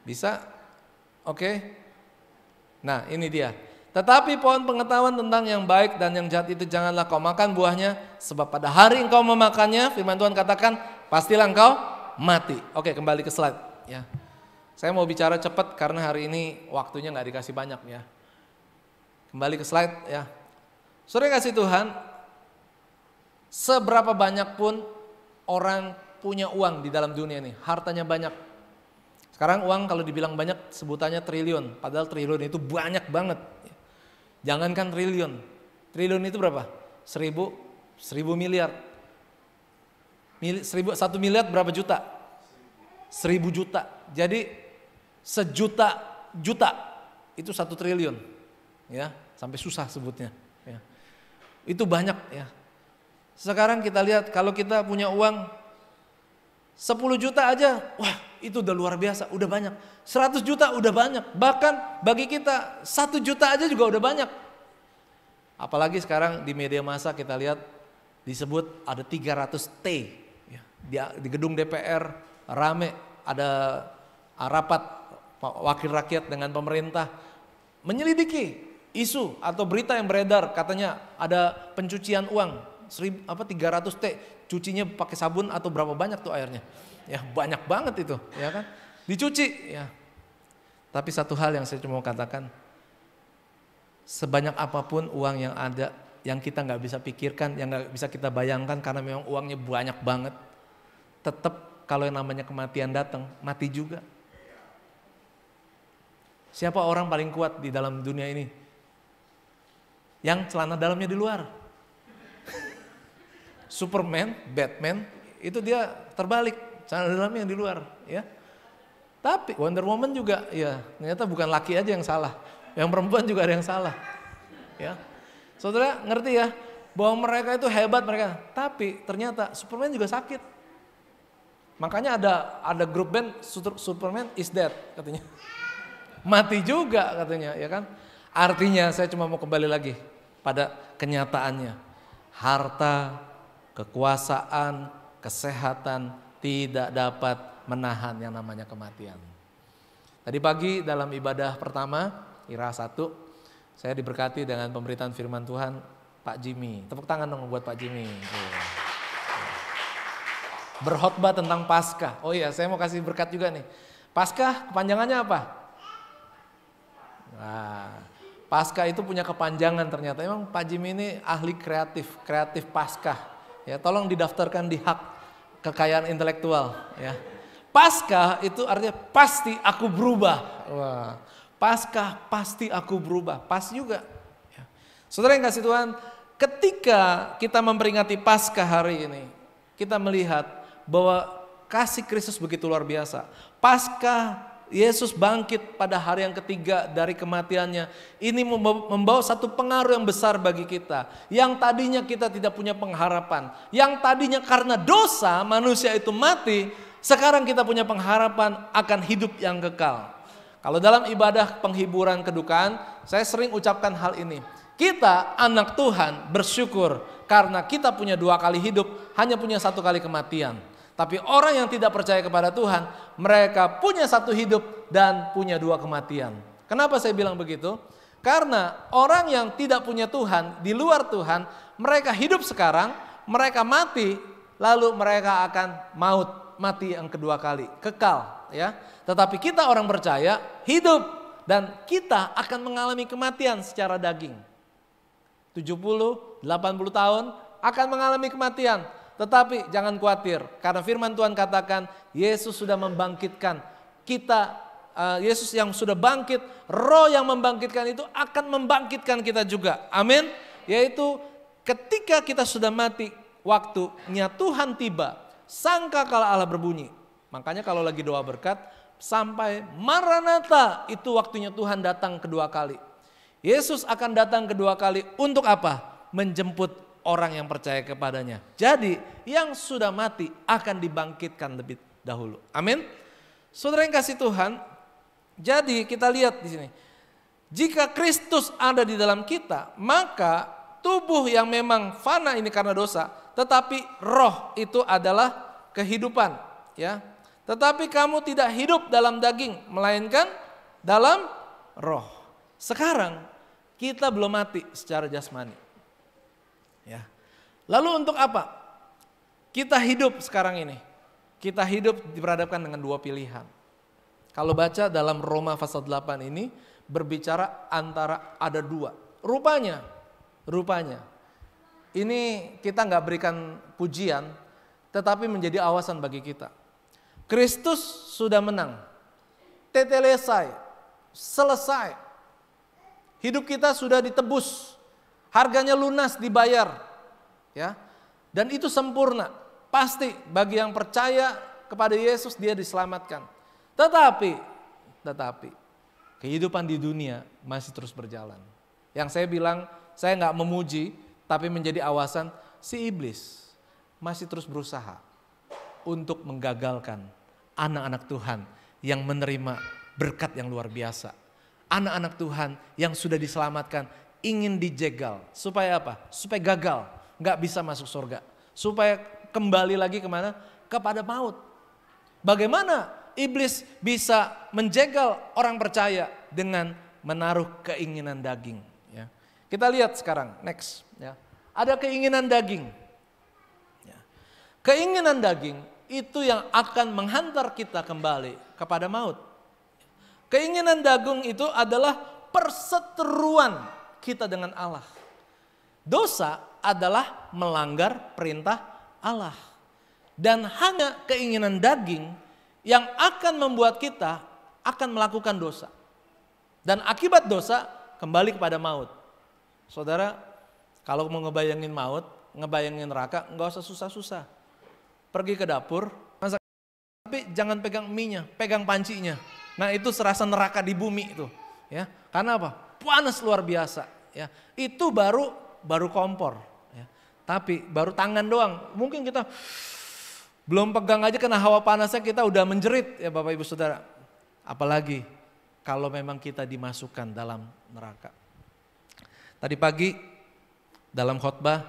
Bisa? Oke. Nah ini dia. Tetapi pohon pengetahuan tentang yang baik dan yang jahat itu janganlah kau makan buahnya. Sebab pada hari engkau memakannya, firman Tuhan katakan, pastilah engkau mati. Oke, kembali ke slide. Ya. Saya mau bicara cepat karena hari ini waktunya nggak dikasih banyak ya. Kembali ke slide ya. Saudara kasih Tuhan, seberapa banyak pun orang punya uang di dalam dunia ini, hartanya banyak. Sekarang uang kalau dibilang banyak sebutannya triliun, padahal triliun itu banyak banget. Jangankan triliun, triliun itu berapa? 1000 miliar. 1 miliar berapa juta? 1000 juta. Jadi sejuta juta itu 1 triliun. Ya, sampai susah sebutnya. Ya. Itu banyak ya. Sekarang kita lihat kalau kita punya uang 10 juta aja, wah itu udah luar biasa, udah banyak. 100 juta udah banyak, bahkan bagi kita 1 juta aja juga udah banyak. Apalagi sekarang di media massa kita lihat disebut ada 300 T. Di gedung DPR rame, ada rapat wakil rakyat dengan pemerintah menyelidiki isu atau berita yang beredar katanya ada pencucian uang 300 T. Cucinya pakai sabun atau berapa banyak tuh airnya? Ya banyak banget itu, ya kan? Dicuci, ya. Tapi satu hal yang saya cuma mau katakan, sebanyak apapun uang yang ada, yang kita nggak bisa pikirkan, yang nggak bisa kita bayangkan karena memang uangnya banyak banget, tetap kalau yang namanya kematian datang, mati juga. Siapa orang paling kuat di dalam dunia ini? Yang celana dalamnya di luar. Superman, Batman, itu dia terbalik, celana dalamnya yang di luar, ya. Tapi Wonder Woman juga, ya ternyata bukan laki aja yang salah, yang perempuan juga ada yang salah, ya. Saudara ngerti ya, bahwa mereka itu hebat mereka, tapi ternyata Superman juga sakit. Makanya ada grup band Superman is dead katanya, mati juga katanya, ya kan. Artinya saya cuma mau kembali lagi pada kenyataannya, harta, kekuasaan, kesehatan tidak dapat menahan yang namanya kematian. Tadi pagi dalam ibadah pertama, IRA 1, saya diberkati dengan pemberitaan firman Tuhan Pak Jimmy. Tepuk tangan dong buat Pak Jimmy. Berkhotbah tentang Paskah. Oh iya, saya mau kasih berkat juga nih. Paskah kepanjangannya apa? Nah, Paskah itu punya kepanjangan ternyata. Emang Pak Jimmy ini ahli kreatif Paskah. Ya, tolong didaftarkan di hak kekayaan intelektual. Ya, Paskah itu artinya pasti aku berubah. Wah, Paskah pasti aku berubah. Pas juga. Ya. Saudara yang kasih Tuhan, ketika kita memperingati Paskah hari ini, kita melihat bahwa kasih Kristus begitu luar biasa. Paskah Yesus bangkit pada hari yang ketiga dari kematiannya. Ini membawa satu pengaruh yang besar bagi kita. Yang tadinya kita tidak punya pengharapan. Yang tadinya karena dosa manusia itu mati. Sekarang kita punya pengharapan akan hidup yang kekal. Kalau dalam ibadah penghiburan kedukaan, saya sering ucapkan hal ini. Kita anak Tuhan bersyukur karena kita punya 2 kali hidup, hanya punya 1 kali kematian. Tapi orang yang tidak percaya kepada Tuhan, mereka punya 1 hidup dan punya 2 kematian. Kenapa saya bilang begitu? Karena orang yang tidak punya Tuhan, di luar Tuhan, mereka hidup sekarang, mereka mati, lalu mereka akan mati yang kedua kali, kekal, ya. Tetapi kita orang percaya hidup dan kita akan mengalami kematian secara daging. 70, 80 tahun akan mengalami kematian. Tetapi jangan khawatir, karena firman Tuhan katakan Yesus sudah membangkitkan kita, Yesus yang sudah bangkit, Roh yang membangkitkan itu akan membangkitkan kita juga. Amin. Yaitu ketika kita sudah mati, waktunya Tuhan tiba, sangkakala Allah berbunyi. Makanya kalau lagi doa berkat, sampai Maranatha itu waktunya Tuhan datang kedua kali. Yesus akan datang kedua kali untuk apa? Menjemput orang yang percaya kepadanya. Jadi yang sudah mati akan dibangkitkan lebih dahulu. Amin. Saudara yang kasih Tuhan, jadi kita lihat di sini. Jika Kristus ada di dalam kita, maka tubuh yang memang fana ini karena dosa, tetapi roh itu adalah kehidupan, ya. Tetapi kamu tidak hidup dalam daging, melainkan dalam roh. Sekarang kita belum mati secara jasmani. Ya. Lalu untuk apa? Kita hidup sekarang ini. Kita hidup diperhadapkan dengan dua pilihan. Kalau baca dalam Roma pasal 8 ini berbicara antara ada dua. Rupanya ini kita nggak berikan pujian, tetapi menjadi awasan bagi kita. Kristus sudah menang. Tetelesai, selesai. Hidup kita sudah ditebus. Harganya lunas dibayar. Ya. Dan itu sempurna. Pasti bagi yang percaya kepada Yesus dia diselamatkan. Tetapi kehidupan di dunia masih terus berjalan. Yang saya bilang, saya nggak memuji, tapi menjadi awasan, si iblis masih terus berusaha untuk menggagalkan anak-anak Tuhan yang menerima berkat yang luar biasa. Anak-anak Tuhan yang sudah diselamatkan ingin dijegal. Supaya apa? Supaya gagal, nggak bisa masuk surga. Supaya kembali lagi kemana? Kepada maut. Bagaimana iblis bisa menjegal orang percaya dengan menaruh keinginan daging. Ya. Kita lihat sekarang, next. Ya. Ada keinginan daging. Ya. Keinginan daging itu yang akan menghantar kita kembali kepada maut. Keinginan daging itu adalah perseteruan kita dengan Allah. Dosa adalah melanggar perintah Allah. Dan hanya keinginan daging yang akan membuat kita akan melakukan dosa. Dan akibat dosa kembali kepada maut. Saudara, kalau mau ngebayangin maut, ngebayangin neraka, nggak usah susah-susah. Pergi ke dapur, masak, tapi jangan pegang mie-nya, pegang pancinya. Nah itu serasa neraka di bumi itu. Ya, karena apa? Panas luar biasa. Ya, itu baru kompor. Ya. Tapi baru tangan doang. Mungkin kita belum pegang aja kena hawa panasnya kita udah menjerit ya Bapak Ibu Saudara. Apalagi kalau memang kita dimasukkan dalam neraka. Tadi pagi dalam khotbah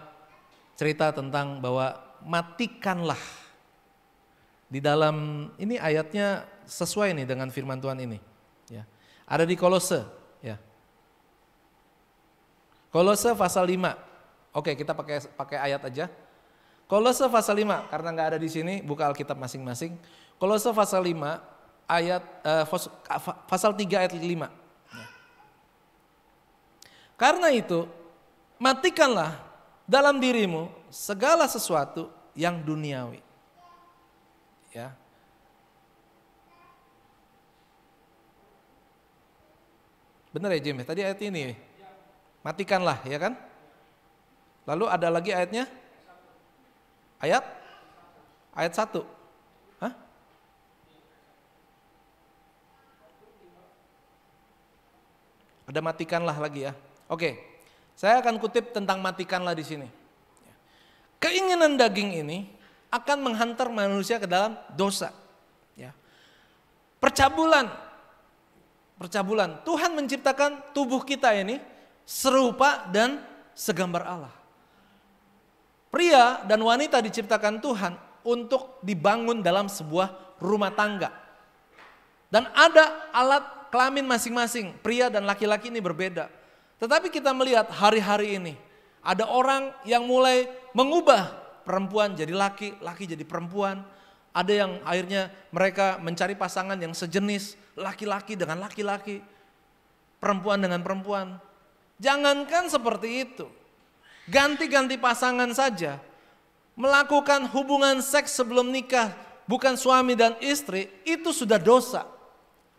cerita tentang bahwa matikanlah. Di dalam ini ayatnya sesuai nih dengan firman Tuhan ini. Ya. Ada di Kolose. Ya. Kolose pasal 5. Oke kita pakai ayat aja. Kolose pasal 5, karena nggak ada di sini, buka Alkitab masing-masing. Kolose pasal 5, pasal 3 ayat 5. Ya. Karena itu, matikanlah dalam dirimu segala sesuatu yang duniawi. Ya. Benar ya Jim? Tadi ayat ini, matikanlah ya kan? Lalu ada lagi ayatnya? Ayat 1. Hah? Ada matikanlah lagi ya. Oke. Saya akan kutip tentang matikanlah di sini. Keinginan daging ini akan menghantar manusia ke dalam dosa. Ya. Percabulan. Tuhan menciptakan tubuh kita ini serupa dan segambar Allah. Pria dan wanita diciptakan Tuhan untuk dibangun dalam sebuah rumah tangga. Dan ada alat kelamin masing-masing, pria dan laki-laki ini berbeda. Tetapi kita melihat hari-hari ini, ada orang yang mulai mengubah perempuan jadi laki, laki jadi perempuan. Ada yang akhirnya mereka mencari pasangan yang sejenis, laki-laki dengan laki-laki, perempuan dengan perempuan. Jangankan seperti itu. Ganti-ganti pasangan saja, melakukan hubungan seks sebelum nikah, bukan suami dan istri, itu sudah dosa.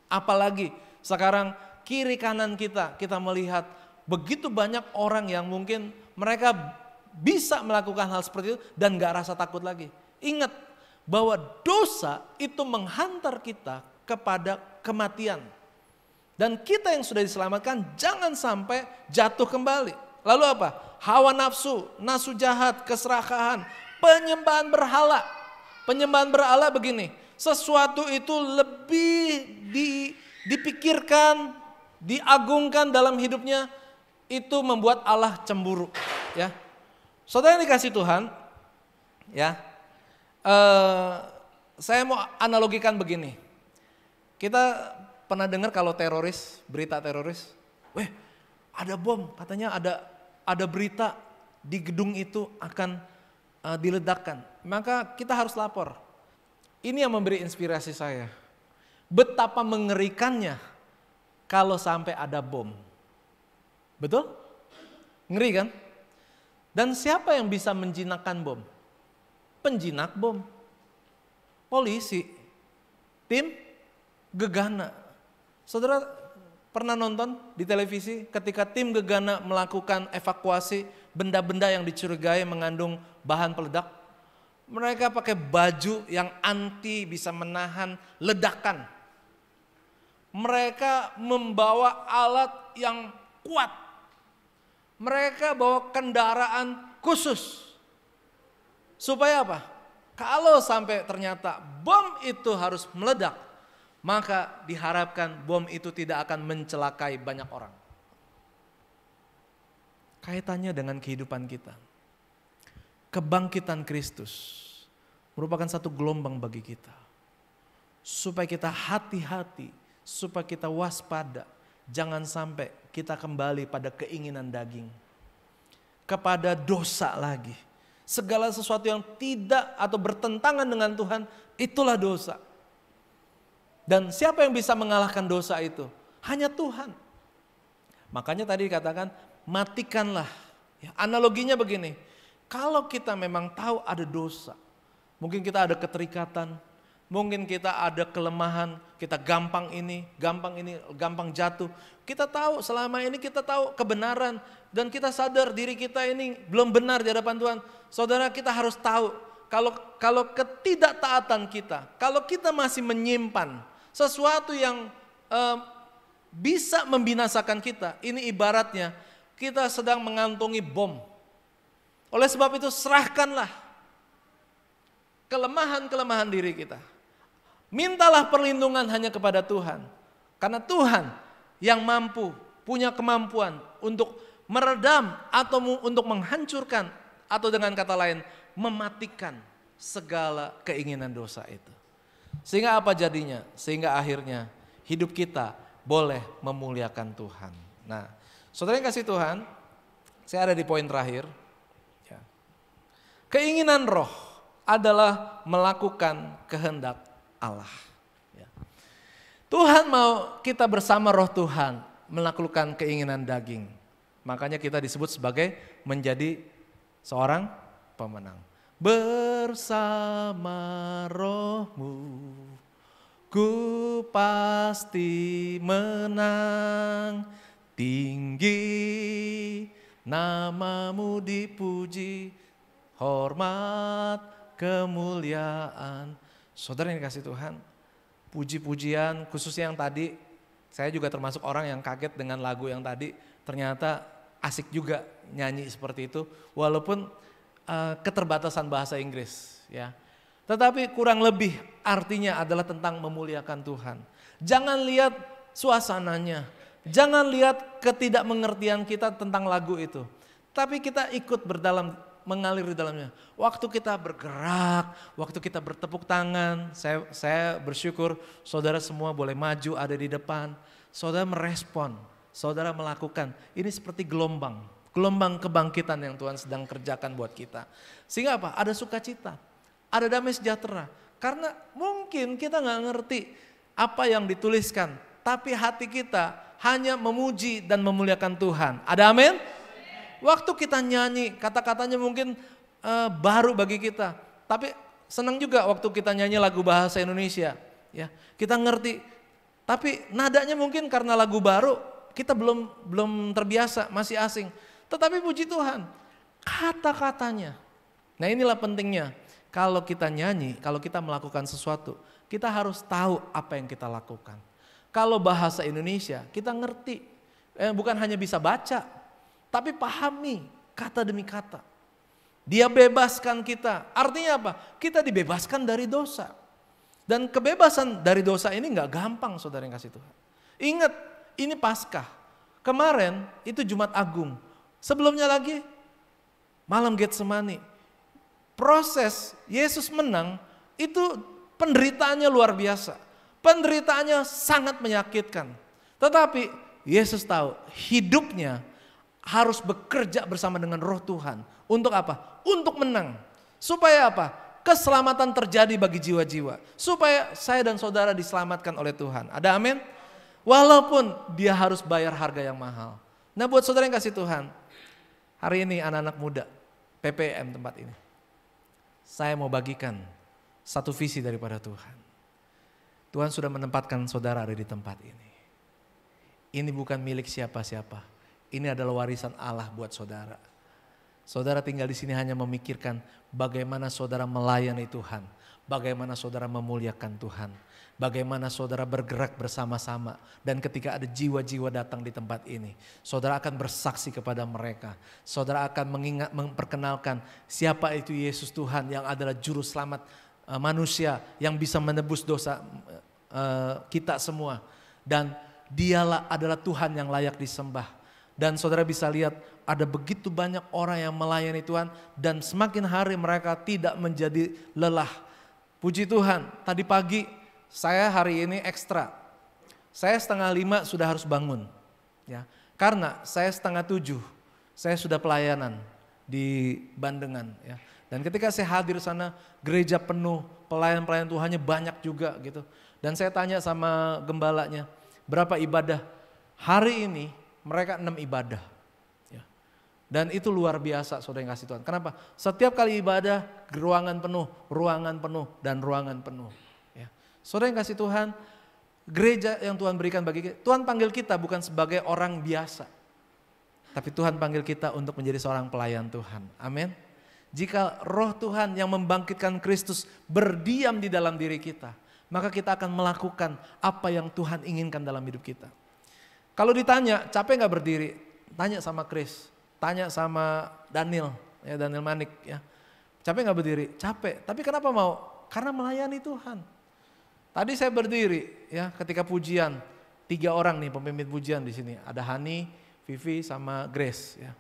Apalagi sekarang kiri kanan kita melihat begitu banyak orang yang mungkin mereka bisa melakukan hal seperti itu dan gak rasa takut lagi. Ingat, bahwa dosa itu menghantar kita kepada kematian. Dan kita yang sudah diselamatkan jangan sampai jatuh kembali. Lalu apa? Hawa nafsu, nafsu jahat, keserakahan, penyembahan berhala. Penyembahan berhala begini, sesuatu itu lebih dipikirkan, diagungkan dalam hidupnya, itu membuat Allah cemburu. Ya, saudara yang dikasih Tuhan, ya, saya mau analogikan begini. Kita pernah dengar kalau teroris, berita teroris, ada bom, katanya ada berita di gedung itu akan diledakkan. Maka kita harus lapor. Ini yang memberi inspirasi saya. Betapa mengerikannya kalau sampai ada bom. Betul? Ngeri kan? Dan siapa yang bisa menjinakkan bom? Penjinak bom. Polisi. Tim gegana. Saudara pernah nonton di televisi ketika tim gegana melakukan evakuasi benda-benda yang dicurigai mengandung bahan peledak? Mereka pakai baju yang anti bisa menahan ledakan. Mereka membawa alat yang kuat. Mereka bawa kendaraan khusus. Supaya apa? Kalau sampai ternyata bom itu harus meledak, maka diharapkan bom itu tidak akan mencelakai banyak orang. Kaitannya dengan kehidupan kita. Kebangkitan Kristus merupakan satu gelombang bagi kita. Supaya kita hati-hati, supaya kita waspada. Jangan sampai kita kembali pada keinginan daging. Kepada dosa lagi. Segala sesuatu yang tidak atau bertentangan dengan Tuhan, itulah dosa. Dan siapa yang bisa mengalahkan dosa itu? Hanya Tuhan. Makanya tadi dikatakan, matikanlah. Ya, analoginya begini, kalau kita memang tahu ada dosa, mungkin kita ada keterikatan, mungkin kita ada kelemahan, kita gampang jatuh. Kita tahu selama ini kita tahu kebenaran dan kita sadar diri kita ini belum benar di hadapan Tuhan. Saudara, kita harus tahu kalau ketidaktaatan kita, kalau kita masih menyimpan sesuatu yang bisa membinasakan kita, ini ibaratnya kita sedang mengantongi bom. Oleh sebab itu serahkanlah kelemahan-kelemahan diri kita. Mintalah perlindungan hanya kepada Tuhan. Karena Tuhan yang mampu, punya kemampuan untuk meredam atau untuk menghancurkan atau dengan kata lain mematikan segala keinginan dosa itu. Sehingga apa jadinya? Sehingga akhirnya hidup kita boleh memuliakan Tuhan. Nah, saudara yang kasih Tuhan, saya ada di poin terakhir. Ya. Keinginan roh adalah melakukan kehendak Allah. Ya. Tuhan mau kita bersama roh Tuhan melakukan keinginan daging. Makanya kita disebut sebagai menjadi seorang pemenang. Bersama rohmu ku pasti menang, tinggi namamu dipuji, hormat kemuliaan. Saudara yang dikasih Tuhan, puji-pujian khususnya yang tadi, saya juga termasuk orang yang kaget dengan lagu yang tadi, ternyata asik juga nyanyi seperti itu, walaupun keterbatasan bahasa Inggris, ya. Tetapi kurang lebih artinya adalah tentang memuliakan Tuhan. Jangan lihat suasananya, jangan lihat ketidakmengertian kita tentang lagu itu, tapi kita ikut mengalir di dalamnya. Waktu kita bergerak, waktu kita bertepuk tangan, saya bersyukur saudara semua boleh maju ada di depan. Saudara merespon, saudara melakukan. Ini seperti gelombang kebangkitan yang Tuhan sedang kerjakan buat kita. Sehingga apa? Ada sukacita, ada damai sejahtera. Karena mungkin kita gak ngerti apa yang dituliskan, tapi hati kita hanya memuji dan memuliakan Tuhan. Ada amin? Waktu kita nyanyi, kata-katanya mungkin baru bagi kita. Tapi senang juga waktu kita nyanyi lagu bahasa Indonesia. Ya, kita ngerti, tapi nadanya mungkin karena lagu baru, kita belum terbiasa, masih asing. Tetapi puji Tuhan, kata-katanya. Nah inilah pentingnya, kalau kita nyanyi, kalau kita melakukan sesuatu, kita harus tahu apa yang kita lakukan. Kalau bahasa Indonesia, kita ngerti. Bukan hanya bisa baca, tapi pahami kata demi kata. Dia bebaskan kita. Artinya apa? Kita dibebaskan dari dosa. Dan kebebasan dari dosa ini gak gampang, saudara yang kasih Tuhan. Ingat, ini Paskah. Kemarin itu Jumat Agung. Sebelumnya lagi malam Getsemani. Proses Yesus menang itu penderitaannya luar biasa. Penderitaannya sangat menyakitkan. Tetapi Yesus tahu hidupnya harus bekerja bersama dengan Roh Tuhan. Untuk apa? Untuk menang. Supaya apa? Keselamatan terjadi bagi jiwa-jiwa. Supaya saya dan saudara diselamatkan oleh Tuhan. Ada amin? Walaupun dia harus bayar harga yang mahal. Nah buat saudara yang kasih Tuhan, hari ini anak-anak muda PPM tempat ini, saya mau bagikan satu visi daripada Tuhan. Tuhan sudah menempatkan saudara ada di tempat ini. Ini bukan milik siapa-siapa. Ini adalah warisan Allah buat saudara. Saudara tinggal di sini hanya memikirkan bagaimana saudara melayani Tuhan, bagaimana saudara memuliakan Tuhan, bagaimana saudara bergerak bersama-sama. Dan ketika ada jiwa-jiwa datang di tempat ini, saudara akan bersaksi kepada mereka. Saudara akan memperkenalkan siapa itu Yesus Tuhan yang adalah juru selamat manusia yang bisa menebus dosa kita semua. Dan dialah adalah Tuhan yang layak disembah. Dan saudara bisa lihat ada begitu banyak orang yang melayani Tuhan dan semakin hari mereka tidak menjadi lelah. Puji Tuhan, tadi pagi saya hari ini ekstra. Saya 4:30 sudah harus bangun. Ya, karena saya 6:30 saya sudah pelayanan di Bandengan. Ya. Dan ketika saya hadir sana gereja penuh, pelayan-pelayan Tuhannya banyak juga gitu. Dan saya tanya sama gembalanya, berapa ibadah? Hari ini mereka 6 ibadah. Ya. Dan itu luar biasa saudara yang kasih Tuhan. Kenapa? Setiap kali ibadah ruangan penuh, dan ruangan penuh. Ya. Saudara yang kasih Tuhan, gereja yang Tuhan berikan bagi kita, Tuhan panggil kita bukan sebagai orang biasa. Tapi Tuhan panggil kita untuk menjadi seorang pelayan Tuhan. Amin. Jika Roh Tuhan yang membangkitkan Kristus berdiam di dalam diri kita, maka kita akan melakukan apa yang Tuhan inginkan dalam hidup kita. Kalau ditanya, capek gak berdiri? Tanya sama Chris, tanya sama Daniel, ya Daniel Manik. Ya. Capek gak berdiri? Capek, tapi kenapa mau? Karena melayani Tuhan. Tadi saya berdiri ya ketika pujian, 3 orang nih pemimpin pujian di sini. Ada Hani, Vivi sama Grace. Ya.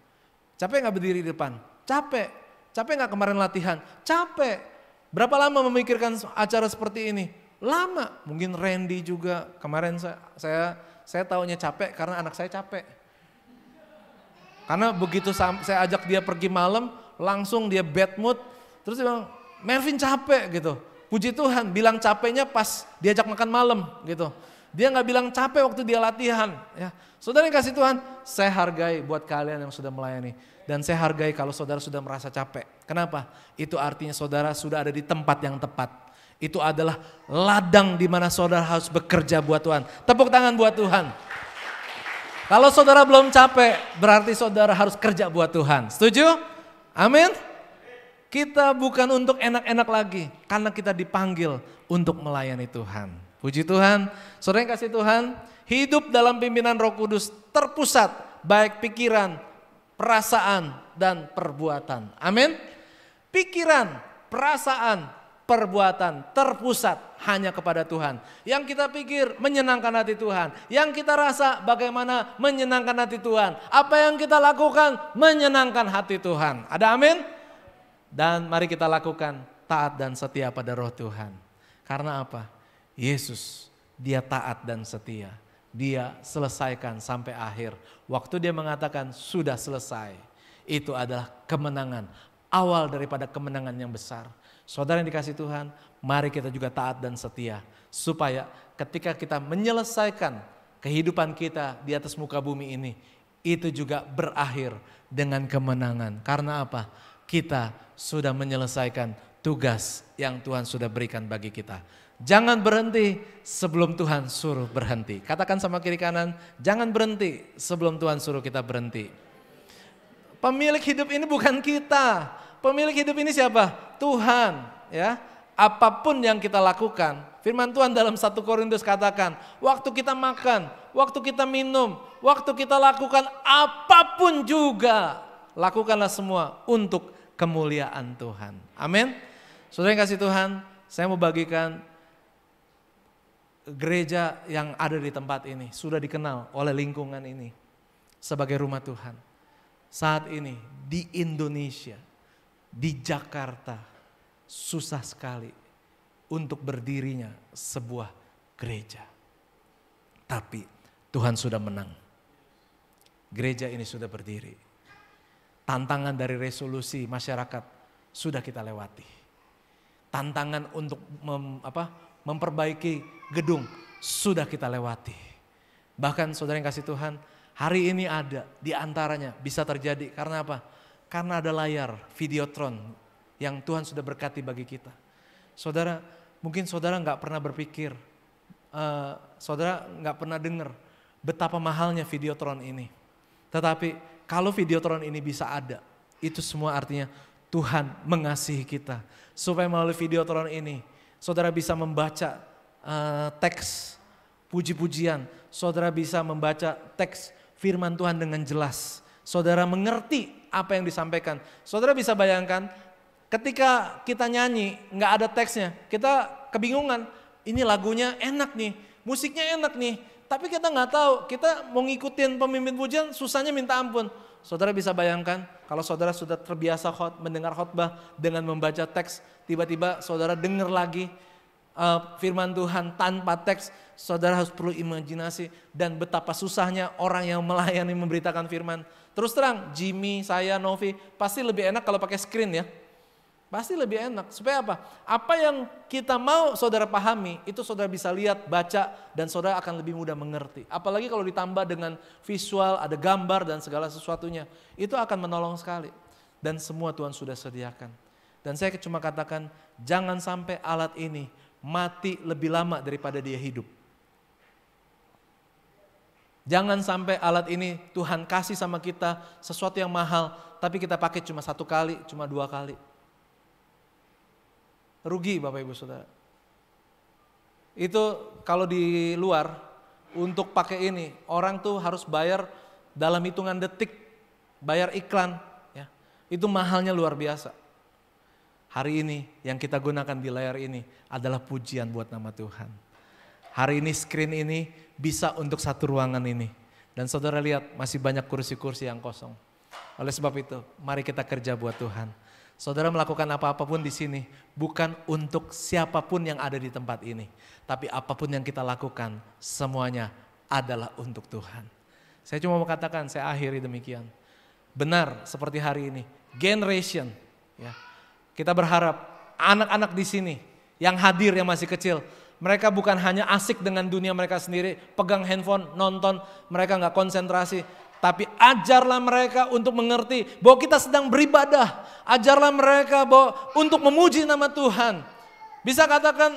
Capek gak berdiri di depan? Capek. Capek gak kemarin latihan? Capek. Berapa lama memikirkan acara seperti ini? Lama. Mungkin Randy juga kemarin saya taunya capek karena anak saya capek. Karena begitu saya ajak dia pergi malam, langsung dia bad mood. Terus dia bilang, Melvin capek gitu. Puji Tuhan, bilang capeknya pas diajak makan malam gitu. Dia gak bilang capek waktu dia latihan. Ya. Saudara yang kasih Tuhan, saya hargai buat kalian yang sudah melayani. Dan saya hargai kalau saudara sudah merasa capek. Kenapa? Itu artinya saudara sudah ada di tempat yang tepat. Itu adalah ladang di mana saudara harus bekerja buat Tuhan. Tepuk tangan buat Tuhan. Kalau saudara belum capek, berarti saudara harus kerja buat Tuhan. Setuju? Amin? Kita bukan untuk enak-enak lagi, karena kita dipanggil untuk melayani Tuhan. Puji Tuhan. Saudara yang kasih Tuhan, hidup dalam pimpinan Roh Kudus terpusat, baik pikiran, perasaan, dan perbuatan. Amin? Pikiran, perasaan, perbuatan terpusat hanya kepada Tuhan. Yang kita pikir menyenangkan hati Tuhan. Yang kita rasa bagaimana menyenangkan hati Tuhan. Apa yang kita lakukan menyenangkan hati Tuhan. Ada amin? Dan mari kita lakukan taat dan setia pada Roh Tuhan. Karena apa? Yesus, dia taat dan setia. Dia selesaikan sampai akhir. Waktu dia mengatakan sudah selesai. Itu adalah kemenangan. Awal daripada kemenangan yang besar. Saudara yang dikasih Tuhan, mari kita juga taat dan setia. Supaya ketika kita menyelesaikan kehidupan kita di atas muka bumi ini, itu juga berakhir dengan kemenangan. Karena apa? Kita sudah menyelesaikan tugas yang Tuhan sudah berikan bagi kita. Jangan berhenti sebelum Tuhan suruh berhenti. Katakan sama kiri kanan, jangan berhenti sebelum Tuhan suruh kita berhenti. Pemilik hidup ini bukan kita. Pemilik hidup ini siapa? Tuhan. ya, apapun yang kita lakukan, firman Tuhan dalam 1 Korintus katakan, waktu kita makan, waktu kita minum, waktu kita lakukan apapun juga, lakukanlah semua untuk kemuliaan Tuhan. Amin. Saudara yang kasih Tuhan, saya mau bagikan gereja yang ada di tempat ini, sudah dikenal oleh lingkungan ini sebagai rumah Tuhan. Saat ini di Indonesia, di Jakarta, susah sekali untuk berdirinya sebuah gereja. Tapi Tuhan sudah menang. Gereja ini sudah berdiri. Tantangan dari resolusi masyarakat sudah kita lewati. Tantangan untuk memperbaiki gedung sudah kita lewati. Bahkan saudara yang kasih Tuhan, hari ini ada di antaranya bisa terjadi karena apa? Karena ada layar Videotron yang Tuhan sudah berkati bagi kita. Saudara, mungkin saudara nggak pernah berpikir, saudara nggak pernah dengar betapa mahalnya Videotron ini. Tetapi kalau Videotron ini bisa ada, itu semua artinya Tuhan mengasihi kita. Supaya melalui Videotron ini, saudara bisa membaca teks puji-pujian, saudara bisa membaca teks firman Tuhan dengan jelas. Saudara mengerti apa yang disampaikan. Saudara bisa bayangkan ketika kita nyanyi nggak ada teksnya, kita kebingungan. Ini lagunya enak nih, musiknya enak nih, tapi kita nggak tahu. Kita mau ngikutin pemimpin pujian, susahnya minta ampun. Saudara bisa bayangkan kalau saudara sudah terbiasa mendengar khotbah dengan membaca teks, tiba-tiba saudara dengar lagi firman Tuhan tanpa teks, saudara harus perlu imajinasi dan betapa susahnya orang yang melayani memberitakan firman. Terus terang, Jimmy, saya, Novi, pasti lebih enak kalau pakai screen ya. Pasti lebih enak. Supaya apa? Apa yang kita mau saudara pahami, itu saudara bisa lihat, baca, dan saudara akan lebih mudah mengerti. Apalagi kalau ditambah dengan visual, ada gambar dan segala sesuatunya. Itu akan menolong sekali. Dan semua Tuhan sudah sediakan. Dan saya cuma katakan, jangan sampai alat ini mati lebih lama daripada dia hidup. Jangan sampai alat ini Tuhan kasih sama kita sesuatu yang mahal, tapi kita pakai cuma 1 kali, cuma 2 kali. Rugi Bapak Ibu Saudara. Itu kalau di luar, untuk pakai ini, orang tuh harus bayar dalam hitungan detik, bayar iklan. Ya. Itu mahalnya luar biasa. Hari ini yang kita gunakan di layar ini adalah pujian buat nama Tuhan. Hari ini screen ini bisa untuk 1 ruangan ini. Dan saudara lihat masih banyak kursi-kursi yang kosong. Oleh sebab itu mari kita kerja buat Tuhan. Saudara melakukan apa-apapun di sini bukan untuk siapapun yang ada di tempat ini. Tapi apapun yang kita lakukan semuanya adalah untuk Tuhan. Saya cuma mau katakan, saya akhiri demikian. Benar seperti hari ini, generation. Ya, kita berharap anak-anak di sini yang hadir yang masih kecil, mereka bukan hanya asik dengan dunia mereka sendiri, pegang handphone, nonton, mereka gak konsentrasi. Tapi ajarlah mereka untuk mengerti bahwa kita sedang beribadah. Ajarlah mereka bahwa untuk memuji nama Tuhan. Bisa katakan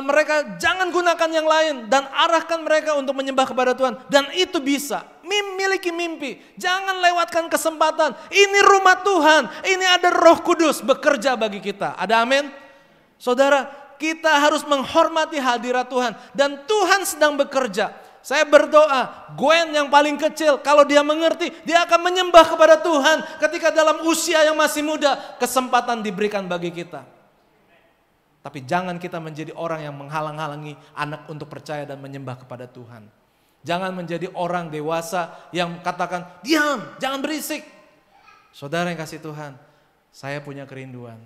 mereka jangan gunakan yang lain dan arahkan mereka untuk menyembah kepada Tuhan. Dan itu bisa, memiliki mimpi. Jangan lewatkan kesempatan. Ini rumah Tuhan, ini ada Roh Kudus bekerja bagi kita. Ada amin? Saudara, kita harus menghormati hadirat Tuhan dan Tuhan sedang bekerja. Saya berdoa, Gwen yang paling kecil kalau dia mengerti, dia akan menyembah kepada Tuhan ketika dalam usia yang masih muda kesempatan diberikan bagi kita. Tapi jangan kita menjadi orang yang menghalang-halangi anak untuk percaya dan menyembah kepada Tuhan. Jangan menjadi orang dewasa yang katakan, diam, jangan berisik. Saudara yang kasih Tuhan, saya punya kerinduan.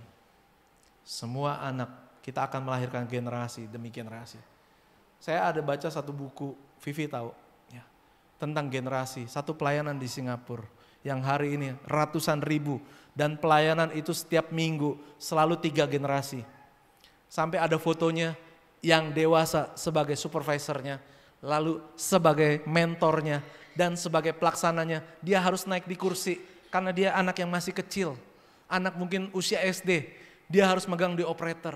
Semua anak kita akan melahirkan generasi demi generasi. Saya ada baca satu buku, Vivi tahu, ya, tentang generasi, satu pelayanan di Singapura yang hari ini ratusan ribu dan pelayanan itu setiap minggu selalu 3 generasi. Sampai ada fotonya yang dewasa sebagai supervisornya, lalu sebagai mentornya dan sebagai pelaksananya dia harus naik di kursi karena dia anak yang masih kecil, anak mungkin usia SD, dia harus megang di operator.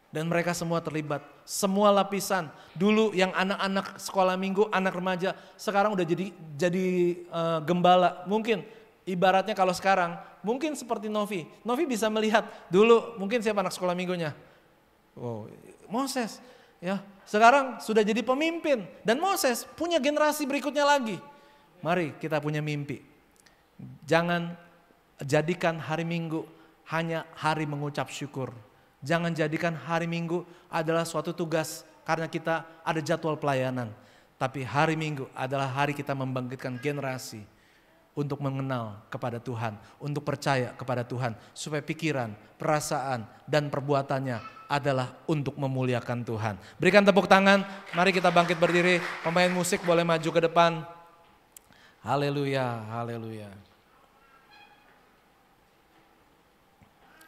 Dan mereka semua terlibat, semua lapisan. Dulu yang anak-anak sekolah minggu, anak remaja, sekarang udah jadi gembala. Mungkin ibaratnya kalau sekarang, mungkin seperti Novi. Novi bisa melihat dulu mungkin siapa anak sekolah minggunya? Oh, Moses. Ya, sekarang sudah jadi pemimpin dan Moses punya generasi berikutnya lagi. Mari kita punya mimpi. Jangan jadikan hari Minggu hanya hari mengucap syukur. Jangan jadikan hari Minggu adalah suatu tugas karena kita ada jadwal pelayanan. Tapi hari Minggu adalah hari kita membangkitkan generasi untuk mengenal kepada Tuhan, untuk percaya kepada Tuhan, supaya pikiran, perasaan, dan perbuatannya adalah untuk memuliakan Tuhan. Berikan tepuk tangan, mari kita bangkit berdiri, pemain musik boleh maju ke depan. Haleluya, haleluya.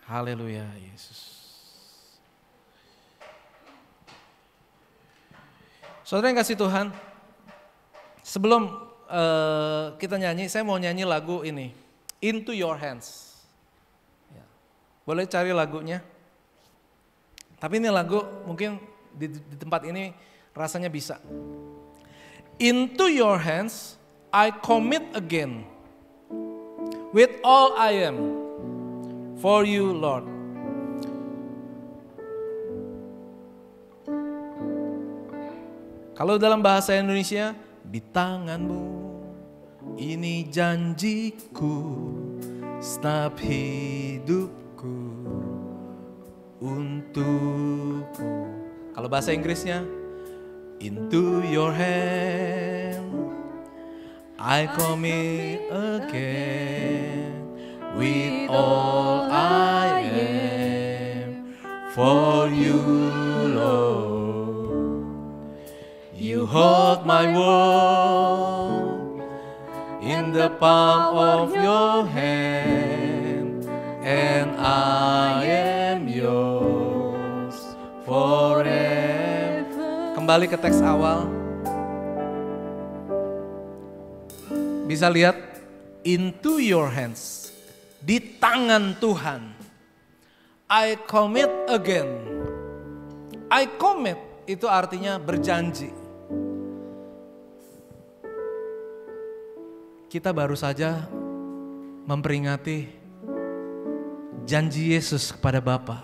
Haleluya, Yesus. Saudara yang kasih Tuhan, sebelum kita nyanyi, saya mau nyanyi lagu ini, Into Your Hands. Ya. Boleh cari lagunya. Tapi ini lagu mungkin di tempat ini rasanya bisa. Into your hands I commit again, with all I am, for you Lord. Kalau dalam bahasa Indonesia, di tanganmu ini janjiku, segenap hidupku untukmu. Kalau bahasa Inggrisnya, into your hand I commit again, with all I am, for you Lord. You hold my world in the palm of your hand, and I am yours forever. Kembali ke teks awal. Bisa lihat, into your hands, di tangan Tuhan. I commit again. I commit itu artinya berjanji. Kita baru saja memperingati janji Yesus kepada Bapa.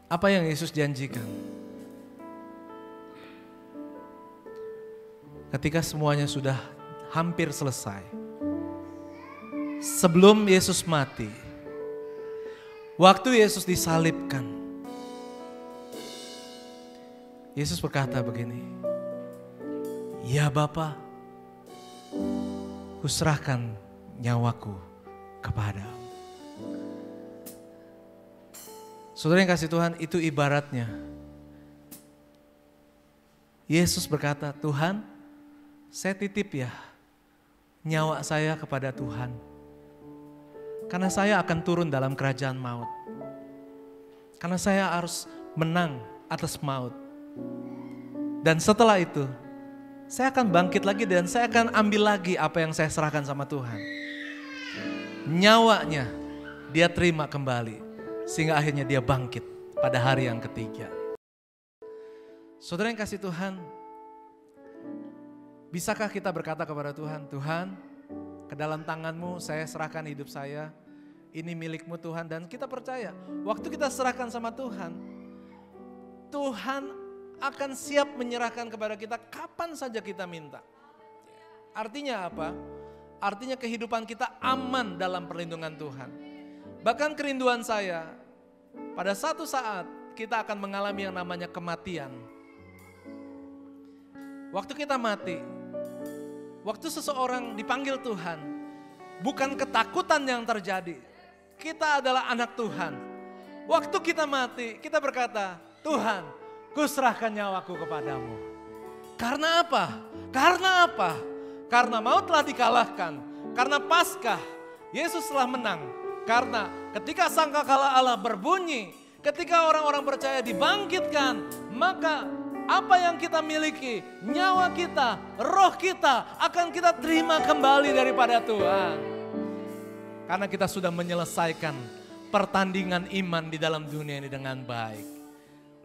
Apa yang Yesus janjikan? Ketika semuanya sudah hampir selesai, sebelum Yesus mati, waktu Yesus disalibkan, Yesus berkata begini, ya Bapa, kuserahkan nyawaku kepadamu. Saudara yang kasih Tuhan, itu ibaratnya Yesus berkata, Tuhan, saya titip ya nyawa saya kepada Tuhan. Karena saya akan turun dalam kerajaan maut. Karena saya harus menang atas maut. Dan setelah itu, saya akan bangkit lagi dan saya akan ambil lagi apa yang saya serahkan sama Tuhan. Nyawanya dia terima kembali, sehingga akhirnya dia bangkit pada hari yang ketiga. Saudara yang kasih Tuhan, bisakah kita berkata kepada Tuhan, Tuhan, ke dalam tangan-Mu saya serahkan hidup saya, ini milik-Mu Tuhan. Dan kita percaya, waktu kita serahkan sama Tuhan, Tuhan akan siap menyerahkan kepada kita kapan saja kita minta. Artinya apa? Artinya kehidupan kita aman dalam perlindungan Tuhan. Bahkan kerinduan saya, pada satu saat kita akan mengalami yang namanya kematian. Waktu kita mati, waktu seseorang dipanggil Tuhan, bukan ketakutan yang terjadi. Kita adalah anak Tuhan. Waktu kita mati, kita berkata, Tuhan, kuserahkan nyawaku kepadamu. Karena apa? Karena apa? Karena maut telah dikalahkan. Karena Paskah, Yesus telah menang. Karena ketika sangkakala Allah berbunyi, ketika orang-orang percaya dibangkitkan, maka apa yang kita miliki, nyawa kita, roh kita akan kita terima kembali daripada Tuhan. Karena kita sudah menyelesaikan pertandingan iman di dalam dunia ini dengan baik.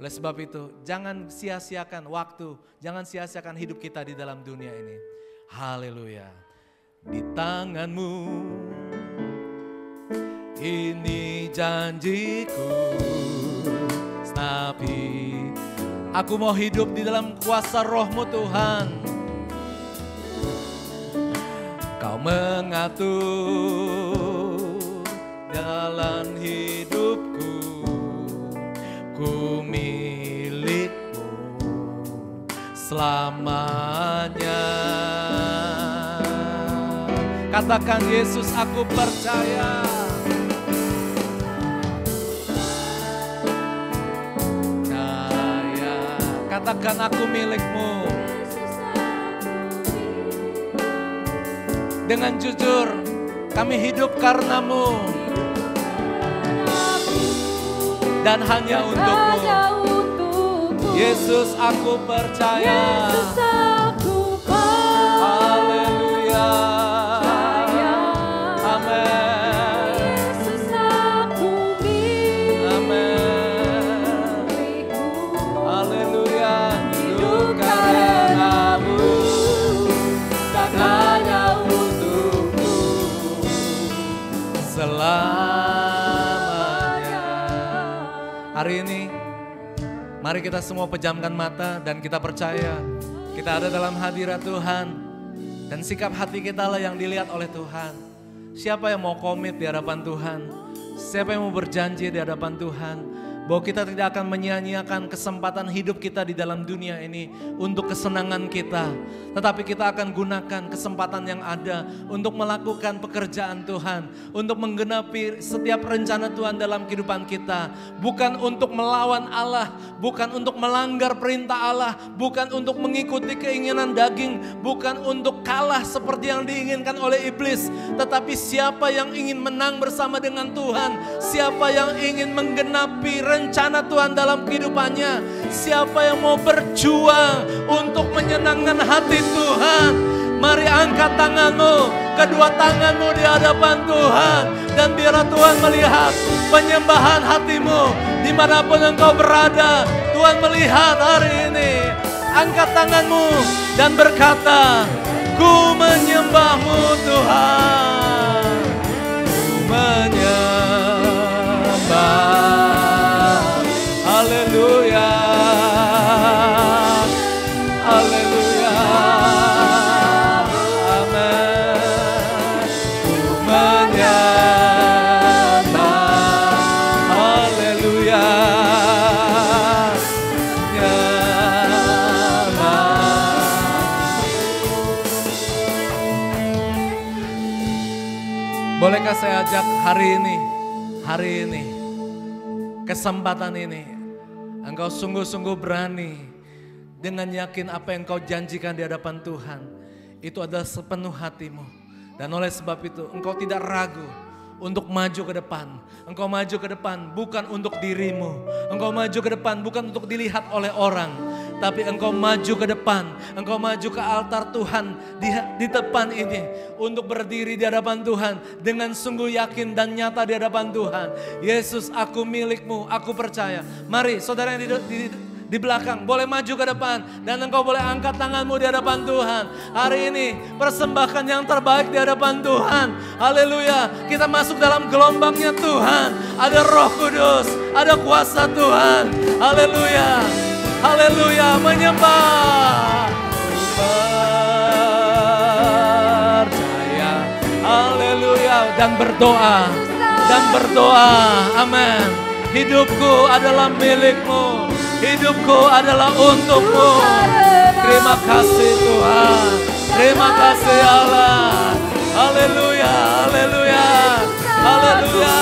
Oleh sebab itu, jangan sia-siakan waktu, jangan sia-siakan hidup kita di dalam dunia ini. Haleluya. Di tanganmu ini janjiku, tapi aku mau hidup di dalam kuasa Roh-Mu Tuhan. Kau mengatur jalan hidupku, ku milikmu selamanya. Katakan, Yesus, aku percaya. Katakan, aku milikmu. Dengan jujur, kami hidup karenamu dan hanya untukmu. Yesus, aku percaya. Haleluya. Amin. Amin. Haleluya. Hidup karenamu dan hanya untukmu selamanya. Hari ini mari kita semua pejamkan mata dan kita percaya kita ada dalam hadirat Tuhan. Dan sikap hati kita lah yang dilihat oleh Tuhan. Siapa yang mau komit di hadapan Tuhan? Siapa yang mau berjanji di hadapan Tuhan? Bahwa kita tidak akan menyia-nyiakan kesempatan hidup kita di dalam dunia ini untuk kesenangan kita. Tetapi kita akan gunakan kesempatan yang ada untuk melakukan pekerjaan Tuhan. Untuk menggenapi setiap rencana Tuhan dalam kehidupan kita. Bukan untuk melawan Allah, bukan untuk melanggar perintah Allah, bukan untuk mengikuti keinginan daging, bukan untuk kalah seperti yang diinginkan oleh iblis. Tetapi siapa yang ingin menang bersama dengan Tuhan, siapa yang ingin menggenapi rencana Tuhan dalam kehidupannya, siapa yang mau berjuang untuk menyenangkan hati Tuhan, mari angkat tanganmu, kedua tanganmu di hadapan Tuhan, dan biarlah Tuhan melihat penyembahan hatimu dimanapun engkau berada. Tuhan melihat hari ini. Angkat tanganmu dan berkata, ku menyembahmu Tuhan, ku menyembah. Haleluya, haleluya, amin. Ku menyembah, haleluya, bolehkah saya ajak hari ini, kesempatan ini, engkau sungguh-sungguh berani dengan yakin apa yang kau janjikan di hadapan Tuhan. Itu adalah sepenuh hatimu. Dan oleh sebab itu engkau tidak ragu untuk maju ke depan. Engkau maju ke depan bukan untuk dirimu. Engkau maju ke depan bukan untuk dilihat oleh orang. Tapi engkau maju ke depan, engkau maju ke altar Tuhan di depan ini untuk berdiri di hadapan Tuhan dengan sungguh yakin dan nyata di hadapan Tuhan. Yesus, aku milikmu, aku percaya. Mari saudara yang di belakang boleh maju ke depan dan engkau boleh angkat tanganmu di hadapan Tuhan. Hari ini persembahkan yang terbaik di hadapan Tuhan. Haleluya, kita masuk dalam gelombangnya Tuhan. Ada Roh Kudus, ada kuasa Tuhan. Haleluya. Haleluya, menyembah. Percaya. Haleluya, dan berdoa. Amin. Hidupku adalah milikmu. Hidupku adalah untukmu. Terima kasih Tuhan. Terima kasih Allah. Haleluya, haleluya, haleluya.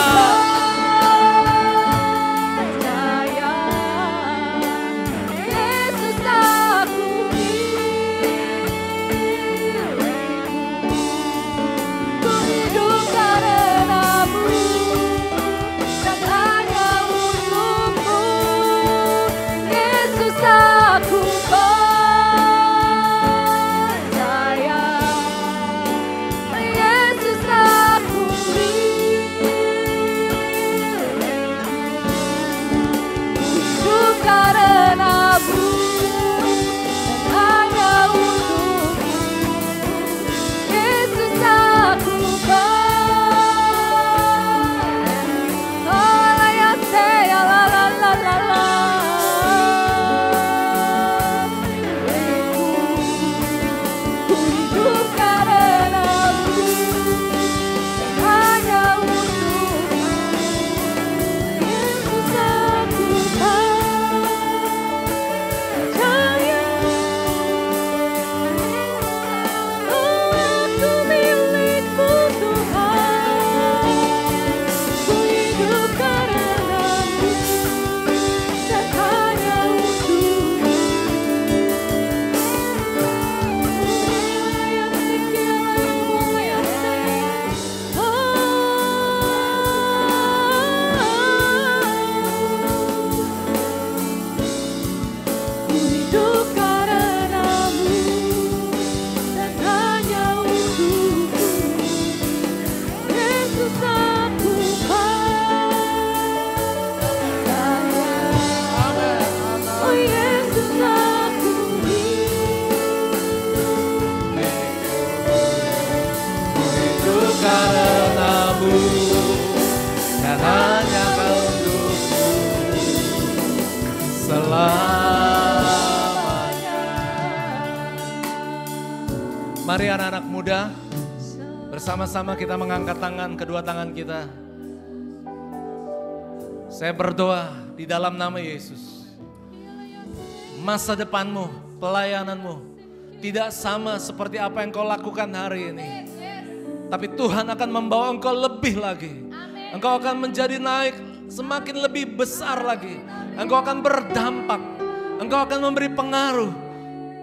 selamanya. Mari anak-anak muda, bersama-sama kita mengangkat tangan, kedua tangan kita. Saya berdoa di dalam nama Yesus. Masa depanmu, pelayananmu tidak sama seperti apa yang kau lakukan hari ini. Tapi Tuhan akan membawa engkau lebih lagi. Engkau akan menjadi naik semakin lebih besar lagi. Engkau akan berdampak. Engkau akan memberi pengaruh.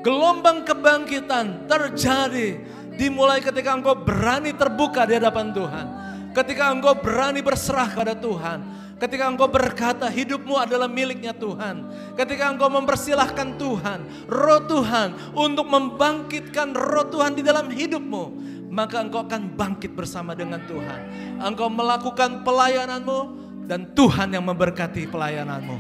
Gelombang kebangkitan terjadi dimulai ketika engkau berani terbuka di hadapan Tuhan. Ketika engkau berani berserah kepada Tuhan. Ketika engkau berkata hidupmu adalah miliknya Tuhan. Ketika engkau mempersilahkan Tuhan, roh Tuhan untuk membangkitkan roh Tuhan di dalam hidupmu. Maka engkau akan bangkit bersama dengan Tuhan. Engkau melakukan pelayananmu dan Tuhan yang memberkati pelayananmu.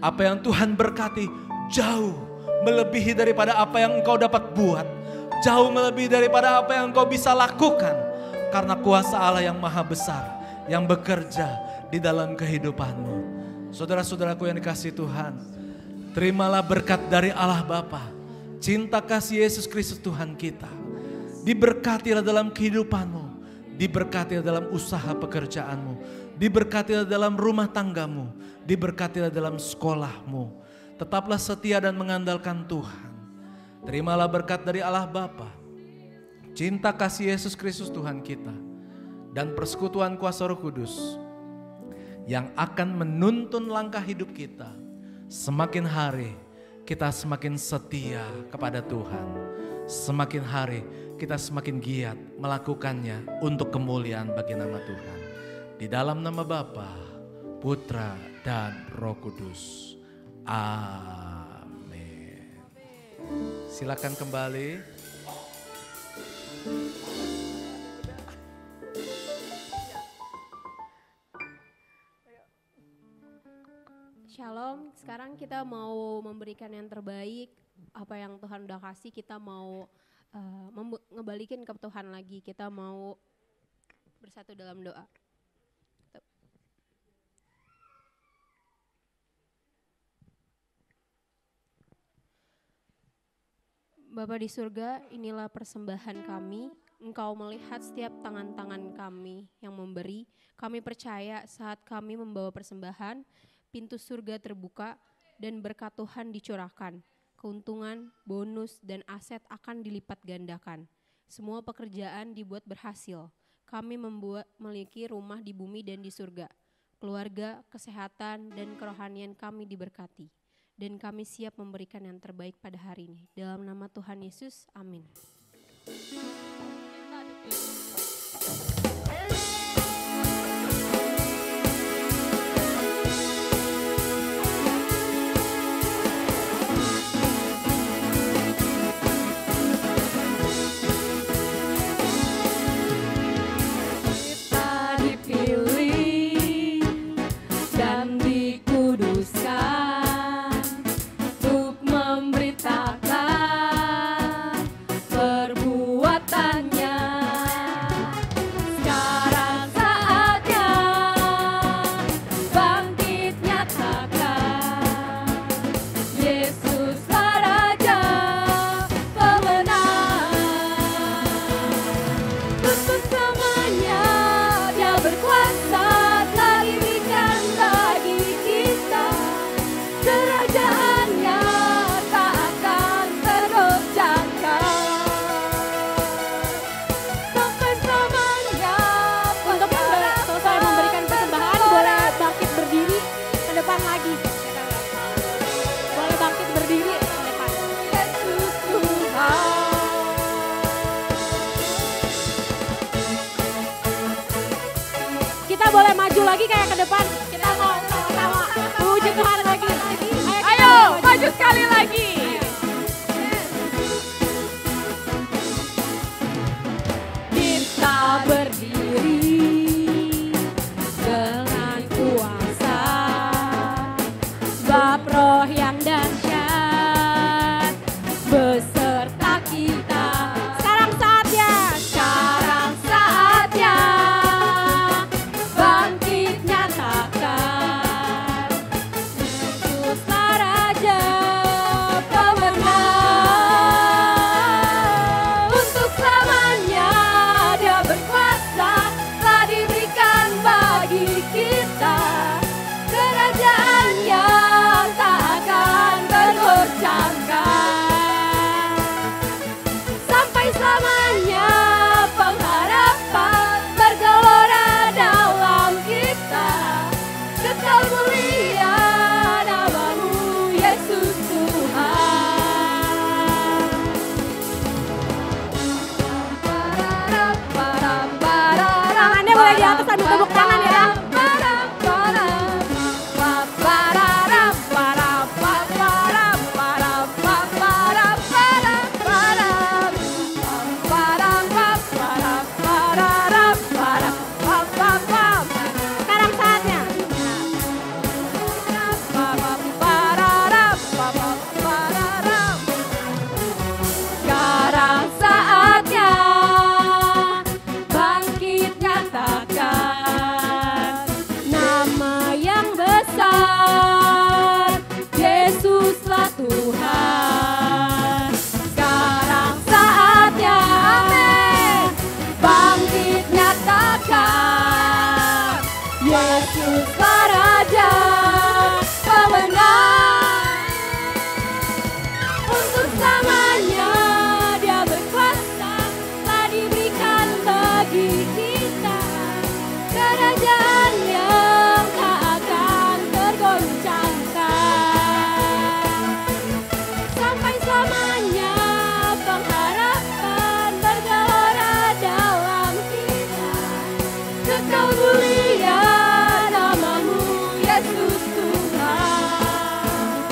Apa yang Tuhan berkati jauh melebihi daripada apa yang engkau dapat buat. Jauh melebihi daripada apa yang engkau bisa lakukan. Karena kuasa Allah yang maha besar yang bekerja di dalam kehidupanmu. Saudara-saudaraku yang dikasihi Tuhan, terimalah berkat dari Allah Bapa, cinta kasih Yesus Kristus Tuhan kita. Diberkatilah dalam kehidupanmu, diberkatilah dalam usaha pekerjaanmu, diberkatilah dalam rumah tanggamu, diberkatilah dalam sekolahmu. Tetaplah setia dan mengandalkan Tuhan. Terimalah berkat dari Allah Bapa, cinta kasih Yesus Kristus Tuhan kita, dan persekutuan kuasa Roh Kudus yang akan menuntun langkah hidup kita. Semakin hari kita semakin setia kepada Tuhan. Semakin hari kita semakin giat melakukannya untuk kemuliaan bagi nama Tuhan. Di dalam nama Bapa, Putra, dan Roh Kudus. Amin. Silakan kembali. Shalom, sekarang kita mau memberikan yang terbaik. Apa yang Tuhan udah kasih kita mau ngebalikin ke Tuhan lagi. Kita mau bersatu dalam doa. Bapa di surga, inilah persembahan kami. Engkau melihat setiap tangan-tangan kami yang memberi. Kami percaya saat kami membawa persembahan, pintu surga terbuka dan berkat Tuhan dicurahkan. Keuntungan, bonus, dan aset akan dilipat gandakan. Semua pekerjaan dibuat berhasil. Kami memiliki rumah di bumi dan di surga. Keluarga, kesehatan, dan kerohanian kami diberkati. Dan kami siap memberikan yang terbaik pada hari ini. Dalam nama Tuhan Yesus, amin. Boleh maju lagi kayak ke depan. Kita mau sama-sama memuji Tuhan lagi. Ayo maju sekali lagi. Kita berdiri dengan kuasa, sebab Roh yang dahsyat beserta kita. Sekarang saatnya. Sekarang saatnya. Bangkit nyatakan Yesus sambil tepuk tangan ya. Sekarang saatnya. Sekarang saatnya bangkit nyatakan Nama yang besar, Yesuslah Tuhan. Sekarang saatnya amin bangkit nyatakan Yesuslah Raja pemenang. Untuk selamanya Dia berkuasa, telah diberikan bagi kita kerajaan yang tak akan tergoncangkan. Sampai selamanya pengharapan bergelora dalam kita. Kekal mulia namamu Yesus Tuhan.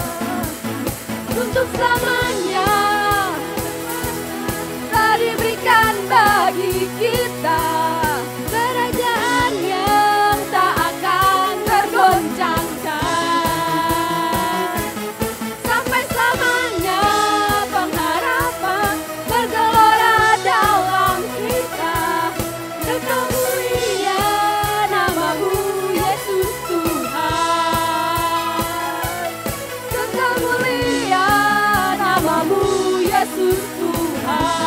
Untuk selamanya telah diberikan bagi kita kerajaan yang tak akan tergoncangkan. Sampai selamanya pengharapan bergelora dalam kita. Kekal mulia namamu Yesus Tuhan. Kekal mulia namamu Yesus Tuhan.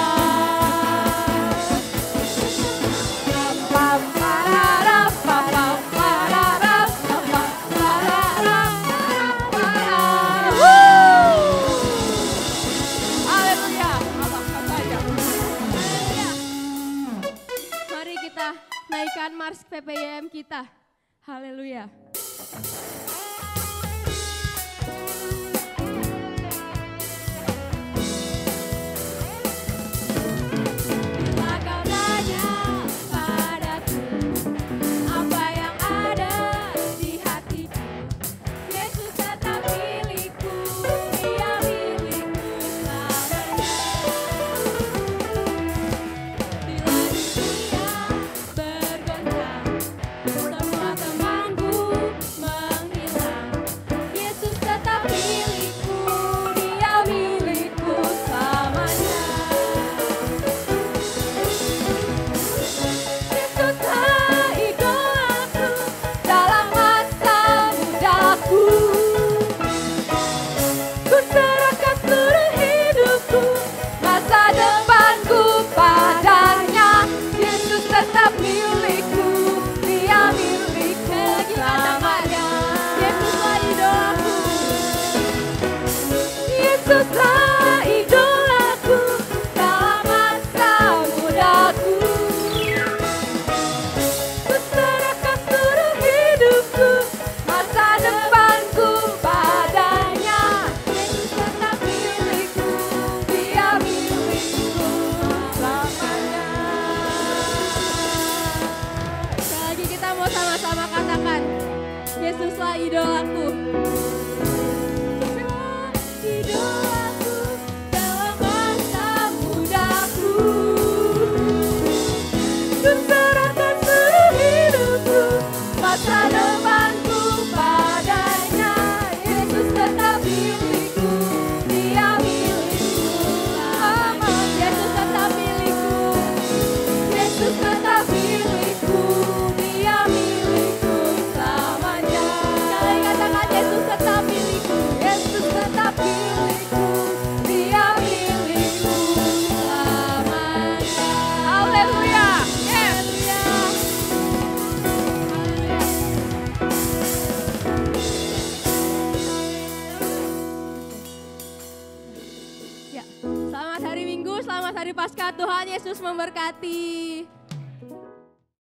Haleluya. Mari kita naikkan mars PPYM kita. Haleluya. Bila kau tanya padaku apa yang ada di hatiku, Yesus tetap milikku, Dia milikku selamanya. Bila dunia bergoncang, semua temanku menghilang, Yesus tetap milikku, Dia milikku selamanya. Yesuslah idolaku dalam masa mudaku. Ku serahkan seluruh hidupku, masa depanku padanya. Yesus tetap milikku, Dia milikku selamanya. Yesuslah idolaku. Yesuslah idolaku dalam masa mudaku. Ku serahkan seluruh hidupku, masa depanku padanya. Yesus tetap milikku, Dia milikku selamanya. Sekali lagi kita mau sama-sama katakan, Yesuslah idolaku. Idolaku dalam masa mudaku. Ku serahkan seluruh hidupku, masa depanku padanya. Yesus tetap milikku, Dia milikku selamanya. Yesus tetap milikku, Yesus tetap milikku, Dia milikku selamanya. Sekali katakan Yesus tetap milikku, Yesus tetap milikku, Dia milikku selamanya. Haleluya. Ya, selamat hari Minggu, selamat hari Paskah. Tuhan Yesus memberkati.